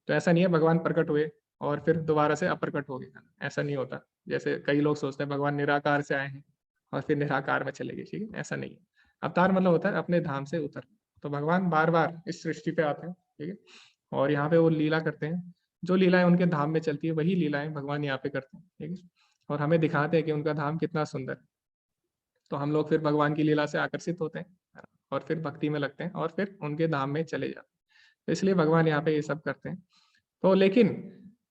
तो ऐसा नहीं है भगवान प्रकट हुए और फिर दोबारा से अप्रकट हो गए, ऐसा नहीं होता। जैसे कई लोग सोचते हैं भगवान निराकार से आए हैं और फिर निराकार में चले गए, ठीक है, ऐसा नहीं है। अवतार मतलब होता है अपने धाम से उतर। तो भगवान बार बार इस सृष्टि पे आते हैं, ठीक है, और यहाँ पे वो लीला करते हैं। जो लीलाएं उनके धाम में चलती है वही लीलाएं भगवान यहाँ पे करते हैं, ठीक है, और हमें दिखाते हैं कि उनका धाम कितना सुंदर है। तो हम लोग फिर भगवान की लीला से आकर्षित होते हैं और फिर भक्ति में लगते हैं और फिर उनके धाम में चले जाते हैं। तो इसलिए भगवान यहाँ पे ये सब करते हैं। तो लेकिन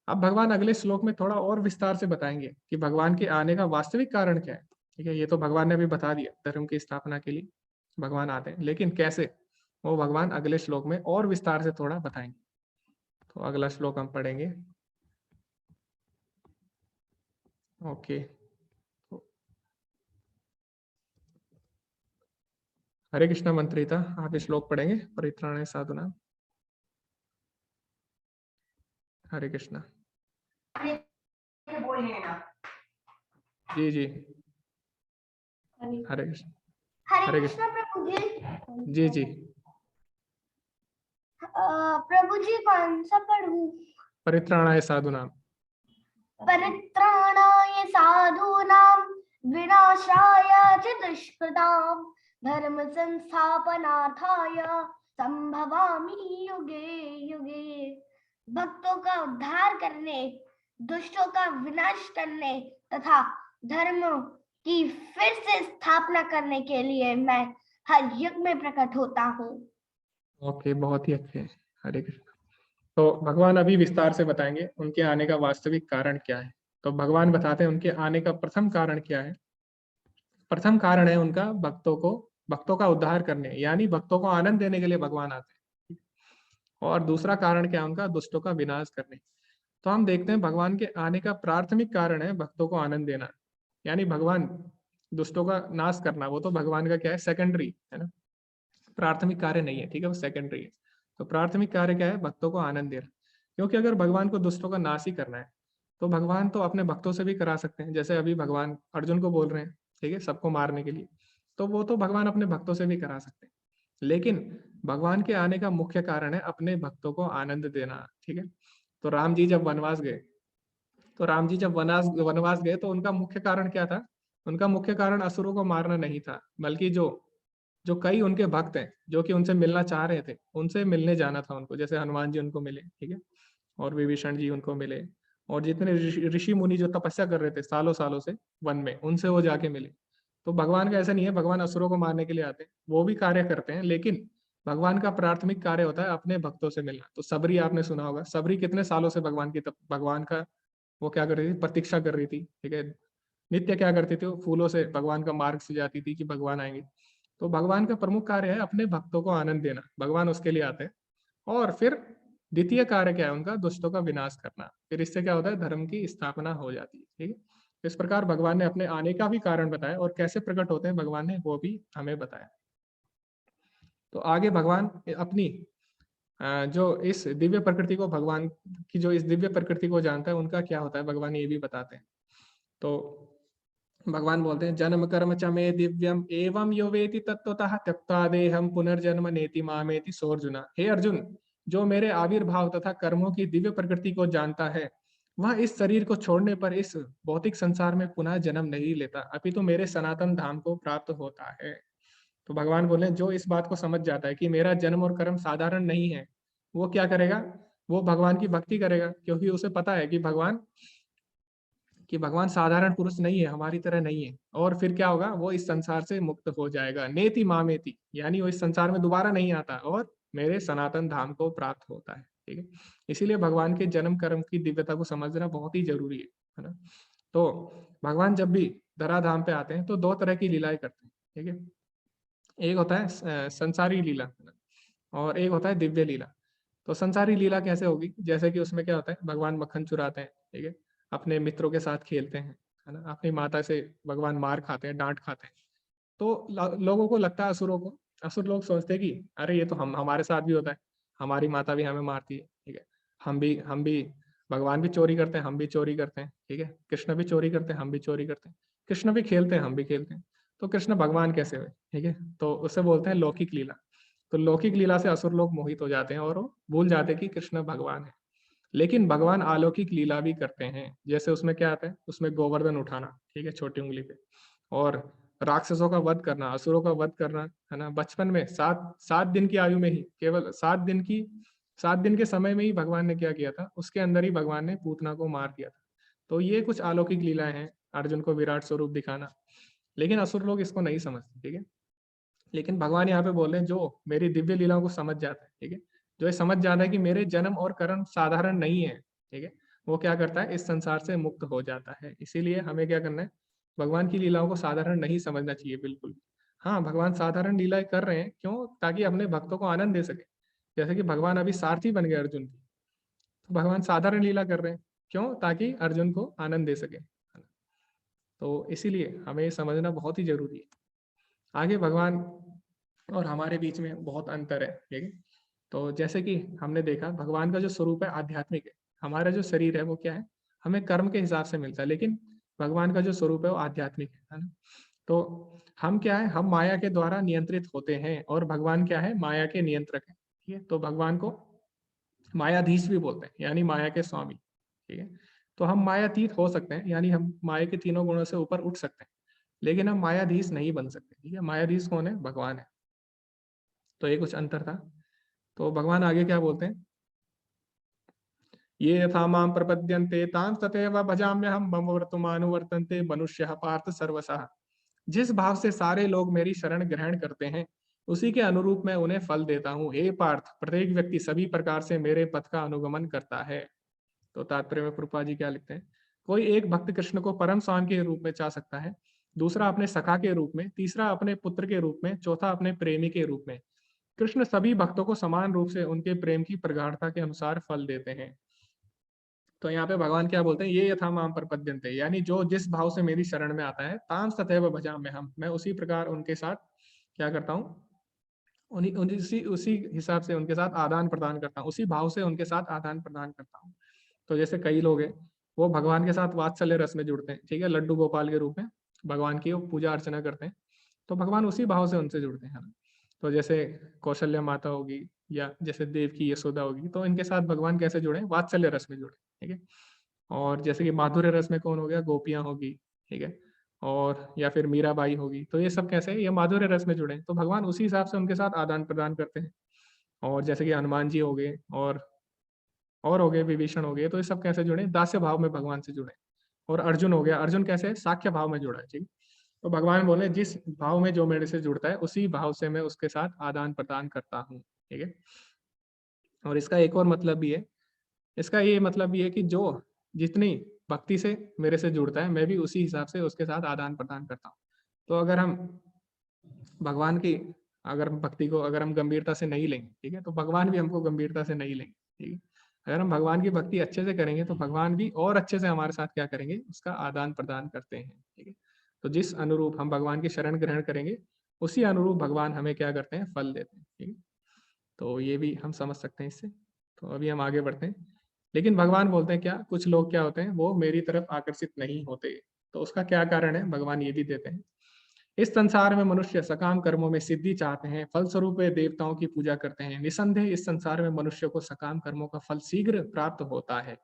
अब भगवान अगले श्लोक में थोड़ा और विस्तार से बताएंगे कि भगवान के आने का वास्तविक कारण क्या है, ठीक है। ये तो भगवान ने अभी बता दिया, धर्म की स्थापना के लिए भगवान आते हैं, लेकिन कैसे, वो भगवान अगले श्लोक में और विस्तार से थोड़ा बताएंगे। तो अगला श्लोक हम पढ़ेंगे। ओके, हरे कृष्णा मंत्रिता, आप श्लोक पढ़ेंगे, परित्राणाय साधुनाम। हरे कृष्णा। जी जी, हरे कृष्ण।
हरे
हरे
कृष्णा
कृष्ण।
प्रभु जी।
जी जी,
प्रभु जी कौन सा पढ़ूं?
परित्राणाय साधुनाम।
परित्राणाय साधूनां विनाशाय च दुष्कृतां धर्म संस्थापनार्थाय संभवामि युगे युगे। भक्तों का उद्धार करने, दुष्टों का विनाश करने तथा धर्म की फिर से स्थापना करने के लिए मैं हर युग में प्रकट होता हूँ।
ओके, बहुत ही अच्छे। हरे कृष्ण। तो भगवान अभी विस्तार से बताएंगे उनके आने का वास्तविक कारण क्या है। तो भगवान बताते हैं उनके आने का प्रथम कारण क्या है। प्रथम कारण है उनका भक्तों का उद्धार करने, यानी भक्तों को आनंद देने के लिए भगवान आते हैं। और दूसरा कारण क्या है उनका, दुष्टों का विनाश करने। तो हम देखते हैं भगवान के आने का प्राथमिक कारण है भक्तों को आनंद देना, यानी भगवान दुष्टों का नाश करना, वो तो भगवान का क्या है, सेकेंडरी है ना, प्राथमिक कार्य नहीं है, ठीक है, वो सेकेंडरी है। तो प्राथमिक कार्य क्या है, भक्तों को आनंद देना। क्योंकि अगर भगवान को दुष्टों का नाश ही करना है तो भगवान तो अपने भक्तों से भी करा सकते हैं, जैसे अभी भगवान अर्जुन को बोल रहे हैं, ठीक है, सबको मारने के लिए। तो वो तो भगवान अपने भक्तों से भी करा सकते हैं। लेकिन भगवान के आने का मुख्य कारण है अपने भक्तों को आनंद देना, ठीक है। तो राम जी जब वनवास गए, तो राम जी जब वनवास वनवास गए तो उनका मुख्य कारण क्या था, उनका मुख्य कारण असुरों को मारना नहीं था, बल्कि जो जो कई उनके भक्त हैं जो कि उनसे मिलना चाह रहे थे, उनसे मिलने जाना था उनको। जैसे हनुमान जी उनको मिले, ठीक है, और विभीषण जी उनको मिले, और जितने ऋषि मुनि जो तपस्या कर रहे थे सालों सालों से वन में, उनसे वो जाके मिले। तो भगवान का ऐसा नहीं है भगवान असुरों को मारने के लिए आते हैं, वो भी कार्य करते हैं, लेकिन भगवान का प्राथमिक कार्य होता है अपने भक्तों से मिलना। तो सबरी आपने सुना होगा, सबरी कितने सालों से भगवान का वो क्या कर रही थी, प्रतीक्षा कर रही थी, ठीक है। नित्य क्या करती थी, वो फूलों से भगवान का मार्ग से जाती थी कि भगवान आएंगे। तो भगवान का प्रमुख कार्य है अपने भक्तों को आनंद देना, भगवान उसके लिए आते हैं। और फिर द्वितीय कार्य क्या है उनका, दुष्टों का विनाश करना। फिर इससे क्या होता है, धर्म की स्थापना हो जाती है, ठीक है। इस प्रकार भगवान ने अपने आने का भी कारण बताया और कैसे प्रकट होते हैं भगवान ने वो भी हमें बताया। तो आगे भगवान अपनी जो इस दिव्य प्रकृति को, भगवान की जो इस दिव्य प्रकृति को जानता है उनका क्या होता है, भगवान ये भी बताते हैं। तो भगवान बोलते हैं, जन्म कर्म च मे दिव्यम एवं यो वेति तत्वतः त्यक्ता देहम पुनर्जन्म नेति मामेति सोर्जुना। हे अर्जुन, जो मेरे आविर्भाव तथा कर्मों की दिव्य प्रकृति को जानता है वह इस शरीर को छोड़ने पर इस भौतिक संसार में पुनः जन्म नहीं लेता, अपितु मेरे सनातन धाम को प्राप्त होता है। तो भगवान बोले जो इस बात को समझ जाता है कि मेरा जन्म और कर्म साधारण नहीं है, वो क्या करेगा, वो भगवान की भक्ति करेगा, क्योंकि उसे पता है कि भगवान साधारण पुरुष नहीं है, हमारी तरह नहीं है। और फिर क्या होगा, वो इस संसार से मुक्त हो जाएगा, नेति मामेति, यानी वो इस संसार में दोबारा नहीं आता और मेरे सनातन धाम को प्राप्त होता है, ठीक है। इसीलिए भगवान के जन्म कर्म की दिव्यता को समझना बहुत ही जरूरी है ना। तो भगवान जब भी धराधाम पे आते हैं तो दो तरह की लीलाएं करते हैं, ठीक है। एक होता है संसारी लीला और एक होता है दिव्य लीला। तो संसारी लीला कैसे होगी, जैसे कि उसमें क्या होता है, भगवान मक्खन चुराते हैं, ठीक है, अपने मित्रों के साथ खेलते हैं, है ना, अपनी माता से भगवान मार खाते हैं, डांट खाते हैं। तो लोगों को लगता है, असुरों को, असुर लोग सोचते हैं कि अरे ये तो हम हमारे साथ भी होता है, हमारी माता भी हमें मारती है, ठीक है, हम भी भगवान भी चोरी करते हैं, हम भी चोरी करते हैं, ठीक है, कृष्ण भी चोरी करते हैं, हम भी चोरी करते हैं, कृष्ण भी खेलते हैं, हम भी खेलते हैं, तो कृष्ण भगवान कैसे हुए, ठीक है। तो उसे बोलते हैं लौकिक लीला। तो लौकिक लीला से असुर लोग मोहित हो जाते हैं और वो भूल जाते हैं कि कृष्ण भगवान है। लेकिन भगवान अलौकिक लीला भी करते हैं, जैसे उसमें क्या आता है, उसमें गोवर्धन उठाना, ठीक है, छोटी उंगली पे, और राक्षसों का वध करना, असुरों का वध करना, है ना, बचपन में 7 दिन की आयु में ही, केवल 7 दिन के समय में ही भगवान ने क्या किया था, उसके अंदर ही भगवान ने पूतना को मार दिया था। तो ये कुछ अलौकिक लीलाएं हैं, अर्जुन को विराट स्वरूप दिखाना। लेकिन असुर लोग इसको नहीं समझते, ठीक है। लेकिन भगवान यहाँ पे बोल रहे हैं जो मेरी दिव्य लीलाओं को समझ जाता है, ठीक है, जो ये समझ जाता है कि मेरे जन्म और कर्म साधारण नहीं है, ठीक है, वो क्या करता है, इस संसार से मुक्त हो जाता है। इसीलिए हमें क्या करना है, भगवान की लीलाओं को साधारण नहीं समझना चाहिए बिल्कुल। हाँ, भगवान साधारण लीलाएं कर रहे हैं, क्यों, ताकि अपने भक्तों को आनंद दे सके। जैसे कि भगवान अभी सारथी बन गए अर्जुन की, तो भगवान साधारण लीला कर रहे हैं, क्यों, ताकि अर्जुन को आनंद दे सके। तो इसीलिए हमें ये समझना बहुत ही जरूरी है। आगे भगवान और हमारे बीच में बहुत अंतर है, ठीक है। तो जैसे कि हमने देखा, भगवान का जो स्वरूप है आध्यात्मिक है, हमारा जो शरीर है वो क्या है, हमें कर्म के हिसाब से मिलता है, लेकिन भगवान का जो स्वरूप है वो आध्यात्मिक है ना। तो हम क्या है, हम माया के द्वारा नियंत्रित होते हैं और भगवान क्या है, माया के नियंत्रक है, ठीक है। तो भगवान को मायाधीश भी बोलते हैं, यानी माया के स्वामी, ठीक है। तो हम मायातीत हो सकते हैं, यानी हम माया के तीनों गुणों से ऊपर उठ सकते हैं, लेकिन हम मायाधीश नहीं बन सकते, ठीक है। मायाधीश कौन है, भगवान है। तो ये कुछ अंतर था। तो भगवान आगे क्या बोलते हैं, ये यथा माम प्रपद्यन्ते तां तथैव भजाम्यहम् मम वर्तमानुवर्तन्ते मनुष्यः पार्थ सर्वशः। जिस भाव से सारे लोग मेरी शरण ग्रहण करते हैं, उसी के अनुरूप मैं उन्हें फल देता हूँ। हे पार्थ, प्रत्येक व्यक्ति सभी प्रकार से मेरे पथ का अनुगमन करता है। तो तात्पर्य में प्रभुपाद जी क्या लिखते हैं, कोई एक भक्त कृष्ण को परम स्वामी के रूप में चाह सकता है, दूसरा अपने सखा के रूप में, तीसरा अपने पुत्र के रूप में, चौथा अपने प्रेमी के रूप में। कृष्ण सभी भक्तों को समान रूप से उनके प्रेम की प्रगाढ़ता के अनुसार फल देते हैं। तो यहाँ पे भगवान क्या बोलते हैं, ये यथा माम प्रपद्यन्ते, यानी जो जिस भाव से मेरी शरण में आता है, ताम तथैव भजाम्य हम, मैं उसी प्रकार उनके साथ क्या करता हूँ, उन्हीं उसी उसी हिसाब से उनके साथ आदान प्रदान करता हूँ, उसी भाव से उनके साथ आदान प्रदान करता हूँ। तो जैसे कई लोग हैं, वो भगवान के साथ वात्सल्य रस में जुड़ते हैं, ठीक है, लड्डू गोपाल के रूप में भगवान की वो पूजा अर्चना करते हैं, तो भगवान उसी भाव से उनसे जुड़ते हैं। तो जैसे कौशल्या माता होगी या जैसे देव की यशोदा होगी, तो इनके साथ भगवान कैसे जुड़े, वात्सल्य रस में जुड़े, ठीक है। और जैसे कि माधुर्य रस में कौन हो गया, गोपियां होगी, ठीक है, और या फिर मीराबाई होगी, तो ये सब कैसे, ये माधुर्य रस में जुड़े हैं, तो भगवान उसी हिसाब से उनके साथ आदान प्रदान करते हैं। और जैसे कि हनुमान जी हो गए और हो गए विभीषण हो गए, तो ये सब कैसे जुड़े, दास्य भाव में भगवान से जुड़े। और अर्जुन हो गया, अर्जुन कैसे, साख्य भाव में जुड़ा है, ठीक। तो भगवान बोले जिस भाव में जो मेरे से जुड़ता है, उसी भाव से मैं उसके साथ आदान प्रदान करता हूँ, ठीक है। और इसका एक और मतलब भी है, इसका ये मतलब भी है कि जो जितनी भक्ति से मेरे से जुड़ता है, मैं भी उसी हिसाब से उसके साथ आदान प्रदान करता हूँ। तो अगर हम भगवान की अगर भक्ति को अगर हम गंभीरता से नहीं लेंगे, ठीक है, तो भगवान भी हमको गंभीरता से नहीं लेंगे, ठीक है। अगर हम भगवान की भक्ति अच्छे से करेंगे, तो भगवान भी और अच्छे से हमारे साथ क्या करेंगे, उसका आदान प्रदान करते हैं, ठीक है। तो जिस अनुरूप हम भगवान की शरण ग्रहण करेंगे, उसी अनुरूप भगवान हमें क्या करते हैं, फल देते हैं, ठीक है। तो ये भी हम समझ सकते हैं इससे। तो अभी हम आगे बढ़ते हैं। लेकिन भगवान बोलते हैं क्या, कुछ लोग क्या होते हैं, वो मेरी तरफ आकर्षित नहीं होते। तो उसका क्या कारण है, भगवान ये भी देते हैं। इस संसार में मनुष्य सकाम कर्मों में सिद्धि चाहते हैं, फलस्वरूप वे देवताओं की पूजा करते हैं। निसंदेह इस संसार में मनुष्य को सकाम कर्मों का फल शीघ्र प्राप्त होता है।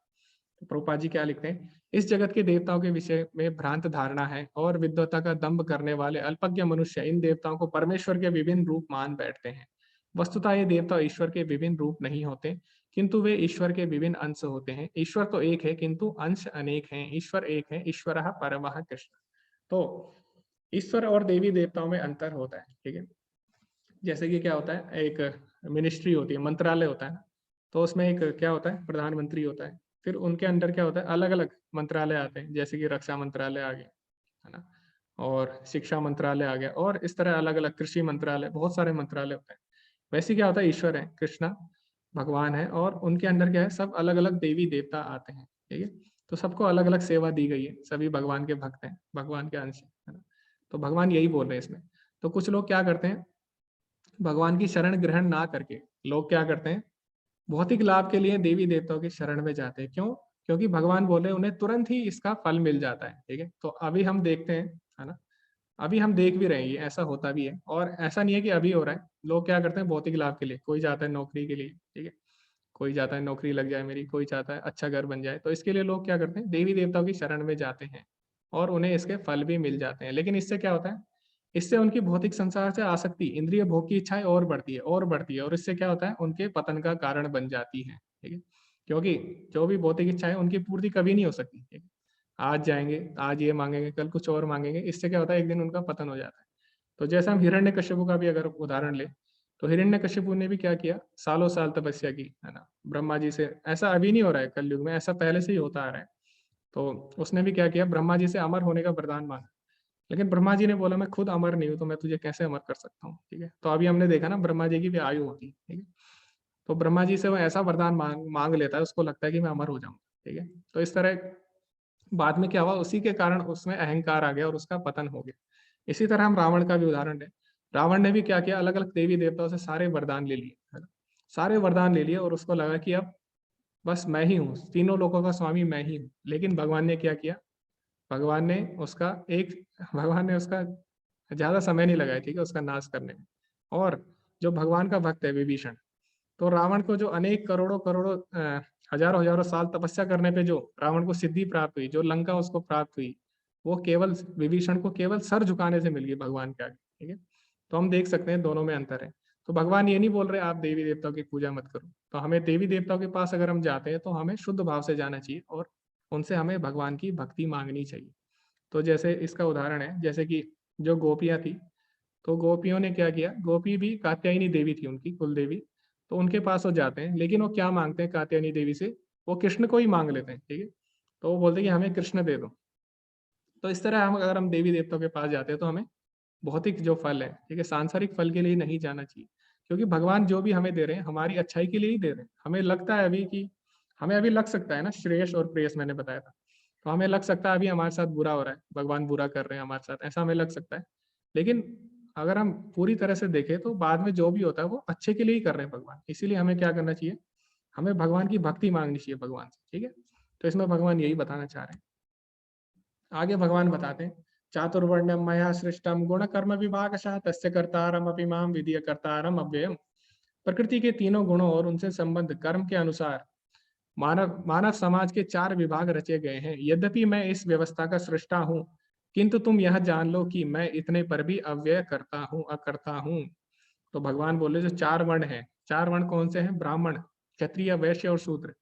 तो प्रभुपाद जी क्या लिखते हैं, इस जगत के देवताओं के विषय में भ्रांत धारणा है और विद्वता का दंभ करने वाले अल्पज्ञ मनुष्य इन देवताओं को परमेश्वर के विभिन्न रूप मान बैठते हैं। वस्तुतः ये देवता ईश्वर के विभिन्न रूप नहीं होते, किंतु वे ईश्वर के विभिन्न अंश होते हैं। ईश्वर तो एक है, किंतु अंश अनेक हैं। ईश्वर एक है, ईश्वरः परमः कृष्ण। तो ईश्वर और देवी देवताओं में अंतर होता है, ठीक है। जैसे कि क्या होता है, एक मिनिस्ट्री होती है, मंत्रालय होता है ना, तो उसमें एक क्या होता है, प्रधानमंत्री होता है, फिर उनके अंडर क्या होता है, अलग अलग मंत्रालय आते हैं, जैसे कि रक्षा मंत्रालय आ गया, है ना, और शिक्षा मंत्रालय आ गया, और इस तरह अलग अलग कृषि मंत्रालय, बहुत सारे मंत्रालय होते हैं। वैसे क्या होता है, ईश्वर है, कृष्णा भगवान है, और उनके अंदर क्या है, सब अलग अलग देवी देवता आते हैं, ठीक है। तो सबको अलग अलग सेवा दी गई है, सभी भगवान के भक्त हैं, भगवान के अंश हैं, है ना। तो भगवान यही बोल रहे हैं इसमें। तो कुछ लोग क्या करते हैं, भगवान की शरण ग्रहण ना करके लोग क्या करते हैं, भौतिक लाभ के लिए देवी देवताओं की शरण में जाते हैं। क्यों? क्योंकि भगवान बोले उन्हें तुरंत ही इसका फल मिल जाता है, ठीक है। तो अभी हम देखते हैं, है ना, अभी हम देख भी रहे हैं, ये ऐसा होता भी है, और ऐसा नहीं है कि अभी हो रहा है। लोग क्या करते हैं, भौतिक लाभ के लिए, कोई जाता है नौकरी के लिए, ठीक है, कोई जाता है नौकरी लग जाए मेरी, कोई चाहता है अच्छा घर बन जाए, तो इसके लिए लोग क्या करते हैं, देवी देवताओं की शरण में जाते हैं, और उन्हें इसके फल भी मिल जाते हैं। लेकिन इससे क्या होता है, इससे उनकी भौतिक संसार से आसक्ति, इंद्रिय भोग की इच्छाएं और बढ़ती है और बढ़ती है, और इससे क्या होता है, उनके पतन का कारण बन जाती है, ठीक है। क्योंकि जो भी भौतिक इच्छाएं, उनकी पूर्ति कभी नहीं हो सकती, ठीक है। आज जाएंगे, आज ये मांगेंगे, कल कुछ और मांगेंगे, इससे क्या होता है, एक दिन उनका पतन हो जाता है। तो जैसे हम हिरण्यकश्यप का भी अगर उदाहरण ले, तो हिरण्यकश्यप ने भी क्या किया, सालों साल तपस्या की, है ना, ब्रह्मा जी से। ऐसा अभी नहीं हो रहा है कलयुग में, ऐसा पहले से ही होता आ रहा है। तो उसने भी क्या किया, ब्रह्मा जी से अमर होने का वरदान मांगा। लेकिन ब्रह्मा जी ने बोला मैं खुद अमर नहीं हूँ, तो मैं तुझे कैसे अमर कर सकता हूँ, ठीक है। तो अभी हमने देखा ना, ब्रह्मा जी की भी आयु होती है, ठीक है। तो ब्रह्मा जी से वो ऐसा वरदान मांग लेता है, उसको लगता है कि मैं अमर हो जाऊँ, ठीक है। तो इस तरह बाद में क्या हुआ, उसी के कारण उसमें अहंकार आ गया और उसका पतन हो गया। इसी तरह हम रावण का भी उदाहरण दें। रावण ने भी क्या किया, अलग अलग देवी देवताओं से सारे वरदान ले लिए, है ना, सारे वरदान ले लिए, और उसको लगा कि अब बस मैं ही हूँ, तीनों लोगों का स्वामी मैं ही हूँ। लेकिन भगवान ने क्या किया, भगवान ने उसका एक भगवान ने उसका ज्यादा समय नहीं लगाया, ठीक है, उसका नाश करने में। और जो भगवान का भक्त है विभीषण, तो रावण को जो अनेक करोड़ों करोड़ों हजारों हजारों साल तपस्या करने पे जो रावण को सिद्धि प्राप्त हुई, जो लंका उसको प्राप्त हुई, वो केवल विभीषण को केवल सर झुकाने से मिल गई भगवान के आगे, ठीक है। तो हम देख सकते हैं दोनों में अंतर है। तो भगवान ये नहीं बोल रहे आप देवी देवताओं की पूजा मत करो। तो हमें देवी देवताओं के पास अगर हम जाते हैं, तो हमें शुद्ध भाव से जाना चाहिए, और उनसे हमें भगवान की भक्ति मांगनी चाहिए। तो जैसे इसका उदाहरण है, जैसे कि जो गोपियां थी, तो गोपियों ने क्या किया, गोपी भी कात्यायनी देवी थी उनकी कुल देवी। तो उनके पास वो जाते हैं, लेकिन वो क्या मांगते हैं कात्यायनी देवी से, वो कृष्ण को ही मांग लेते हैं, ठीक है। तो वो बोलते हैं कि हमें कृष्ण दे दो। तो इस तरह हम अगर हम देवी देवताओं के पास जाते हैं, तो हमें भौतिक जो फल है, ठीक है, सांसारिक फल के लिए नहीं जाना चाहिए। क्योंकि भगवान जो भी हमें दे रहे हैं, हमारी अच्छाई के लिए ही दे रहे हैं। हमें लगता है अभी कि हमें अभी लग सकता है ना, श्रेयस और प्रेयस मैंने बताया था, तो हमें लग सकता है अभी हमारे साथ बुरा हो रहा है, भगवान बुरा कर रहे हैं हमारे साथ, ऐसा हमें लग सकता है। लेकिन अगर हम पूरी तरह से देखें, तो बाद में जो भी होता है वो अच्छे के लिए ही कर रहे हैं भगवान। इसीलिए हमें क्या करना चाहिए, हमें भगवान की भक्ति मांगनी चाहिए भगवान से, ठीक है। तो इसमें भगवान यही बताना चाह रहे हैं। आगे भगवान बताते हैं, चातुर्वर्ण्यम मया सृष्टम गुण कर्म विभागशः तस्य कर्तारम अपि माम विधिय कर्तारम अव्ययम। प्रकृति के तीनों गुणों और उनसे संबंध कर्म के अनुसार मानव मानव समाज के चार विभाग रचे गए हैं। यद्यपि मैं इस व्यवस्था का सृष्टा हूँ, किंतु तुम यह जान लो कि मैं इतने पर भी अव्यय करता हूँ, अकर्ता हूँ। तो भगवान बोले जो चार वर्ण हैं, चार वर्ण कौन से हैं, ब्राह्मण, क्षत्रिय, वैश्य और शूद्र।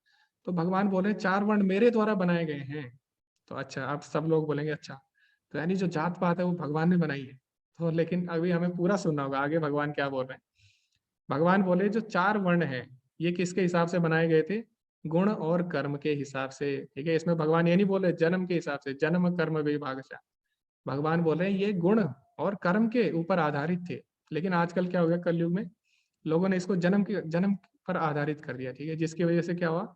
तो भगवान बोले चार वर्ण मेरे द्वारा बनाए गए हैं। तो अच्छा, अब सब लोग बोलेंगे अच्छा, तो यानी जो जात पात है वो भगवान ने बनाई है। तो लेकिन अभी हमें पूरा सुनना होगा, आगे भगवान क्या बोल रहे हैं। भगवान बोले जो चार वर्ण है, ये किसके हिसाब से बनाए गए थे, गुण और कर्म के हिसाब से, ठीक है। इसमें भगवान ये नहीं बोले जन्म के हिसाब से, जन्म कर्म विभाग। भगवान बोल रहे हैं ये गुण और कर्म के ऊपर आधारित थे। लेकिन आजकल क्या हो गया, कलयुग में लोगों ने इसको जन्म पर आधारित कर दिया, ठीक है। जिसकी वजह से क्या हुआ,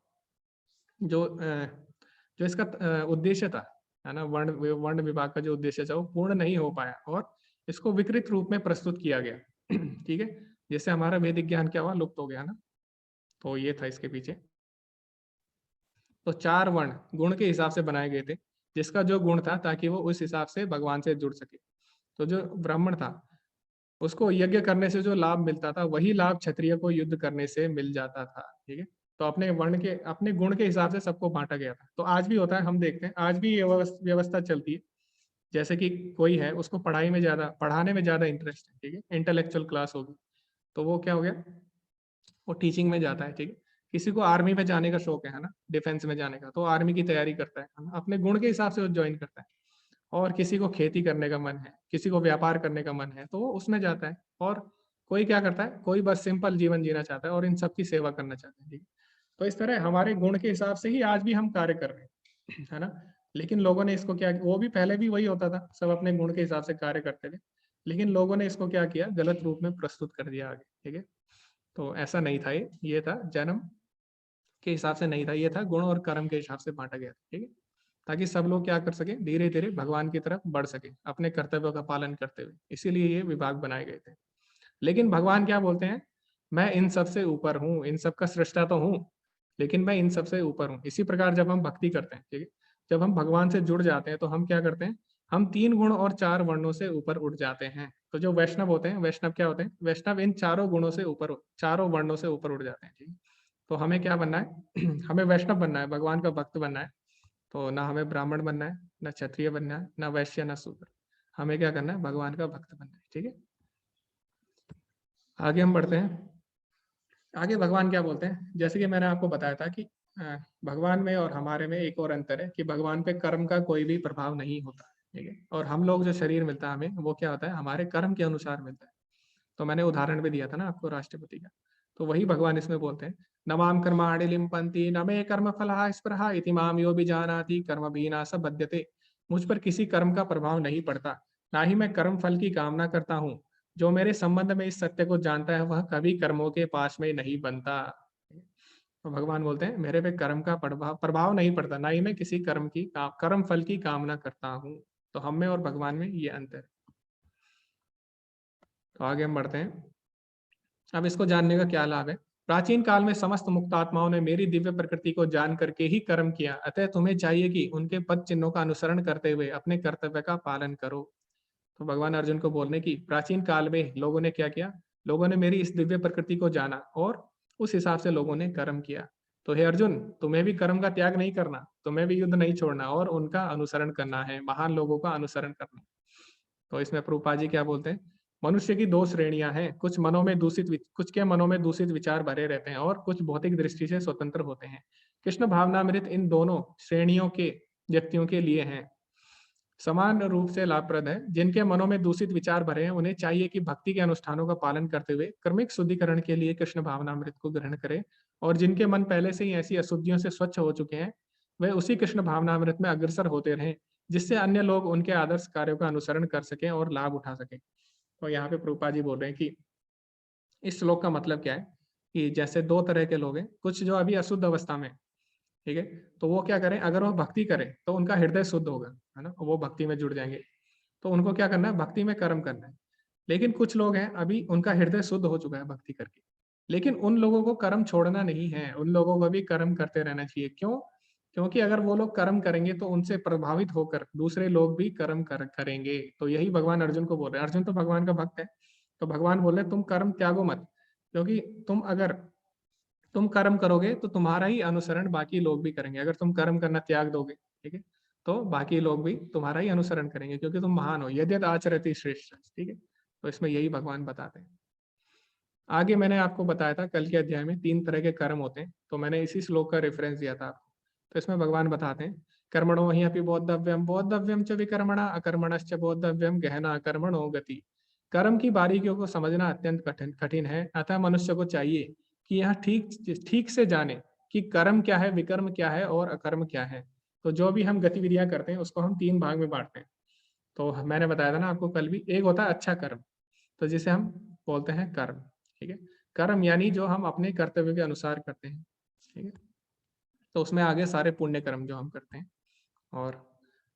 जो जो इसका उद्देश्य था, है ना, वर्ण विभाग का जो उद्देश्य था वो पूर्ण नहीं हो पाया, और इसको विकृत रूप में प्रस्तुत किया गया ठीक है। जैसे हमारा वैदिक ज्ञान क्या हुआ, लुप्त हो गया ना। तो ये था इसके पीछे। तो चार वर्ण गुण के हिसाब से बनाए गए थे, जिसका जो गुण था ताकि वो उस हिसाब से भगवान से जुड़ सके। तो जो ब्राह्मण था, उसको यज्ञ करने से जो लाभ मिलता था, वही लाभ क्षत्रिय को युद्ध करने से मिल जाता था, ठीक है। तो अपने वर्ण के, अपने गुण के हिसाब से सबको बांटा गया था। तो आज भी होता है, हम देखते हैं आज भी ये व्यवस्था चलती है। जैसे कि कोई है, उसको पढ़ाई में ज्यादा, पढ़ाने में ज्यादा इंटरेस्ट है, ठीक है, इंटेलेक्चुअल क्लास होगी, तो वो क्या हो गया, वो टीचिंग में जाता है, ठीक है। किसी को आर्मी में जाने का शौक है ना, डिफेंस में जाने का, तो आर्मी की तैयारी करता है ना, अपने गुण के हिसाब से वो ज्वाइन करता है। और किसी को खेती करने का मन है, किसी को व्यापार करने का मन है, तो वो उसमें जाता है। और कोई क्या करता है, कोई बस सिंपल जीवन जीना चाहता है और इन सब की सेवा करना चाहता है, ठीक है। तो इस तरह हमारे गुण के हिसाब से ही आज भी हम कार्य कर रहे हैं, है ना। लेकिन लोगों ने इसको क्या, वो भी पहले भी वही होता था, सब अपने गुण के हिसाब से कार्य करते थे, लेकिन लोगों ने इसको क्या किया, गलत रूप में प्रस्तुत कर दिया आगे। ठीक है, तो ऐसा नहीं था, ये था जन्म के हिसाब से नहीं था, ये था गुण और कर्म के हिसाब से बांटा गया था। ठीक है, ताकि सब लोग क्या कर सके, धीरे धीरे भगवान की तरफ बढ़ सके अपने कर्तव्यों का पालन करते हुए, इसीलिए ये विभाग बनाए गए थे। लेकिन भगवान क्या बोलते हैं, मैं इन सब से ऊपर हूँ, इन सब का सृष्टा तो हूँ, लेकिन मैं इन सब से ऊपर हूँ। इसी प्रकार जब हम भक्ति करते हैं, ठीक है, जब हम भगवान से जुड़ जाते हैं तो हम क्या करते हैं, हम 3 गुण और 4 वर्णों से ऊपर उठ जाते हैं। तो जो वैष्णव होते हैं, वैष्णव क्या होते हैं, वैष्णव इन 4 गुणों से ऊपर, 4 वर्णों से ऊपर उठ जाते हैं। ठीक है, तो हमें क्या बनना है हमें वैष्णव बनना है, भगवान का भक्त बनना है। तो ना हमें ब्राह्मण बनना है, ना क्षत्रिय बनना है, ना वैश्य, ना शूद्र, हमें क्या करना है, भगवान का भक्त बनना है। ठीक है, आगे हम बढ़ते हैं। आगे भगवान क्या बोलते हैं, जैसे कि मैंने आपको बताया था कि भगवान में और हमारे में एक और अंतर है कि भगवान पे कर्म का कोई भी प्रभाव नहीं होता। ठीक है, और हम लोग जो शरीर मिलता है हमें, वो क्या होता है, हमारे कर्म के अनुसार मिलता है। तो मैंने उदाहरण भी दिया था ना आपको राष्ट्रपति का, तो वही भगवान इसमें बोलते हैं, नमाम कर्माणि लिम्पन्ति न मे कर्म फलः स्पृहा इति माम यो बीजानाति कर्म भीनाश बध्यते। मुझ पर किसी कर्म का प्रभाव नहीं पड़ता, ना ही मैं कर्म फल की कामना करता हूँ। जो मेरे संबंध में इस सत्य को जानता है वह कभी कर्मों के पास में नहीं बनता। तो भगवान बोलते हैं मेरे पे कर्म का प्रभाव नहीं पड़ता, ना ही मैं किसी कर्म फल की कामना करता हूँ। तो हम में और भगवान में ये अंतर है। तो आगे हम बढ़ते हैं। अब इसको जानने का क्या लाभ है। प्राचीन काल में समस्त मुक्तात्माओं ने मेरी दिव्य प्रकृति को जान करके ही कर्म किया, अतः तुम्हें चाहिए कि उनके पद चिन्हों का अनुसरण करते हुए अपने कर्तव्य का पालन करो। तो भगवान अर्जुन को बोलने की, प्राचीन काल में लोगों ने क्या किया, लोगों ने मेरी इस दिव्य प्रकृति को जाना और उस हिसाब से लोगों ने कर्म किया। तो हे अर्जुन, तुम्हें भी कर्म का त्याग नहीं करना, तुम्हें भी युद्ध नहीं छोड़ना और उनका अनुसरण करना है, महान लोगों का अनुसरण करना। तो इसमें प्रभुपाद जी क्या बोलते हैं, मनुष्य की 2 श्रेणियां हैं, कुछ के मनों में दूषित विचार भरे रहते हैं और कुछ भौतिक दृष्टि से स्वतंत्र होते हैं। कृष्ण भावनामृत इन दोनों श्रेणियों के व्यक्तियों के लिए हैं, समान रूप से लाभप्रद है। जिनके मनों में दूषित विचार भरे हैं उन्हें चाहिए कि भक्ति के अनुष्ठानों का पालन करते हुए क्रमिक शुद्धिकरण के लिए कृष्ण भावनामृत को ग्रहण करें, और जिनके मन पहले से ही ऐसी अशुद्धियों से स्वच्छ हो चुके हैं वे उसी कृष्ण भावनामृत में अग्रसर होते रहें, जिससे अन्य लोग उनके आदर्श कार्यों का अनुसरण कर सकें और लाभ उठा सकें। तो यहाँ पे प्रभुपाद जी बोल रहे हैं कि इस श्लोक का मतलब क्या है, कि जैसे 2 तरह के लोग हैं, कुछ जो अभी अशुद्ध अवस्था में, ठीक है, तो वो क्या करें, अगर वो भक्ति करें तो उनका हृदय शुद्ध होगा, है ना, वो भक्ति में जुड़ जाएंगे। तो उनको क्या करना है, भक्ति में कर्म करना है। लेकिन कुछ लोग हैं अभी उनका हृदय शुद्ध हो चुका है भक्ति करके, लेकिन उन लोगों को कर्म छोड़ना नहीं है, उन लोगों को भी कर्म करते रहना चाहिए। क्यों? क्योंकि अगर वो लोग कर्म करेंगे तो उनसे प्रभावित होकर दूसरे लोग भी करेंगे। तो यही भगवान अर्जुन को बोल रहे हैं, अर्जुन तो भगवान का भक्त है, तो भगवान बोल रहे हैं तुम कर्म त्यागो मत, क्योंकि अगर तुम कर्म करोगे तो तुम्हारा ही अनुसरण बाकी लोग भी करेंगे। अगर तुम कर्म करना त्याग दोगे, ठीक है, तो बाकी लोग भी तुम्हारा ही अनुसरण करेंगे, क्योंकि तुम महान हो, यद्यत आचरति श्रेष्ठ। ठीक है, तो इसमें यही भगवान बताते हैं। आगे मैंने आपको बताया था कल के अध्याय में 3 तरह के कर्म होते हैं, तो मैंने इसी श्लोक का रेफरेंस दिया था आपको। तो इसमें भगवान बताते हैं, कर्मणो हि अपि बोद्धव्यम च विकर्मणा अकर्मणश्च बोद्धव्यम गहना अकर्मणो गति। कर्म की बारीकियों को समझना अत्यंत कठिन है, अतः मनुष्य को चाहिए कि यह ठीक ठीक से जाने कि कर्म क्या है, विकर्म क्या है और अकर्म क्या है। तो जो भी हम गतिविधियां करते हैं उसको हम 3 भाग में बांटते हैं। तो मैंने बताया था ना आपको कल भी, एक होता है अच्छा कर्म, तो जिसे हम बोलते हैं कर्म। ठीक है, कर्म यानी जो हम अपने कर्तव्य के अनुसार करते हैं। ठीक है, तो उसमें आगे सारे पुण्य कर्म जो हम करते हैं, और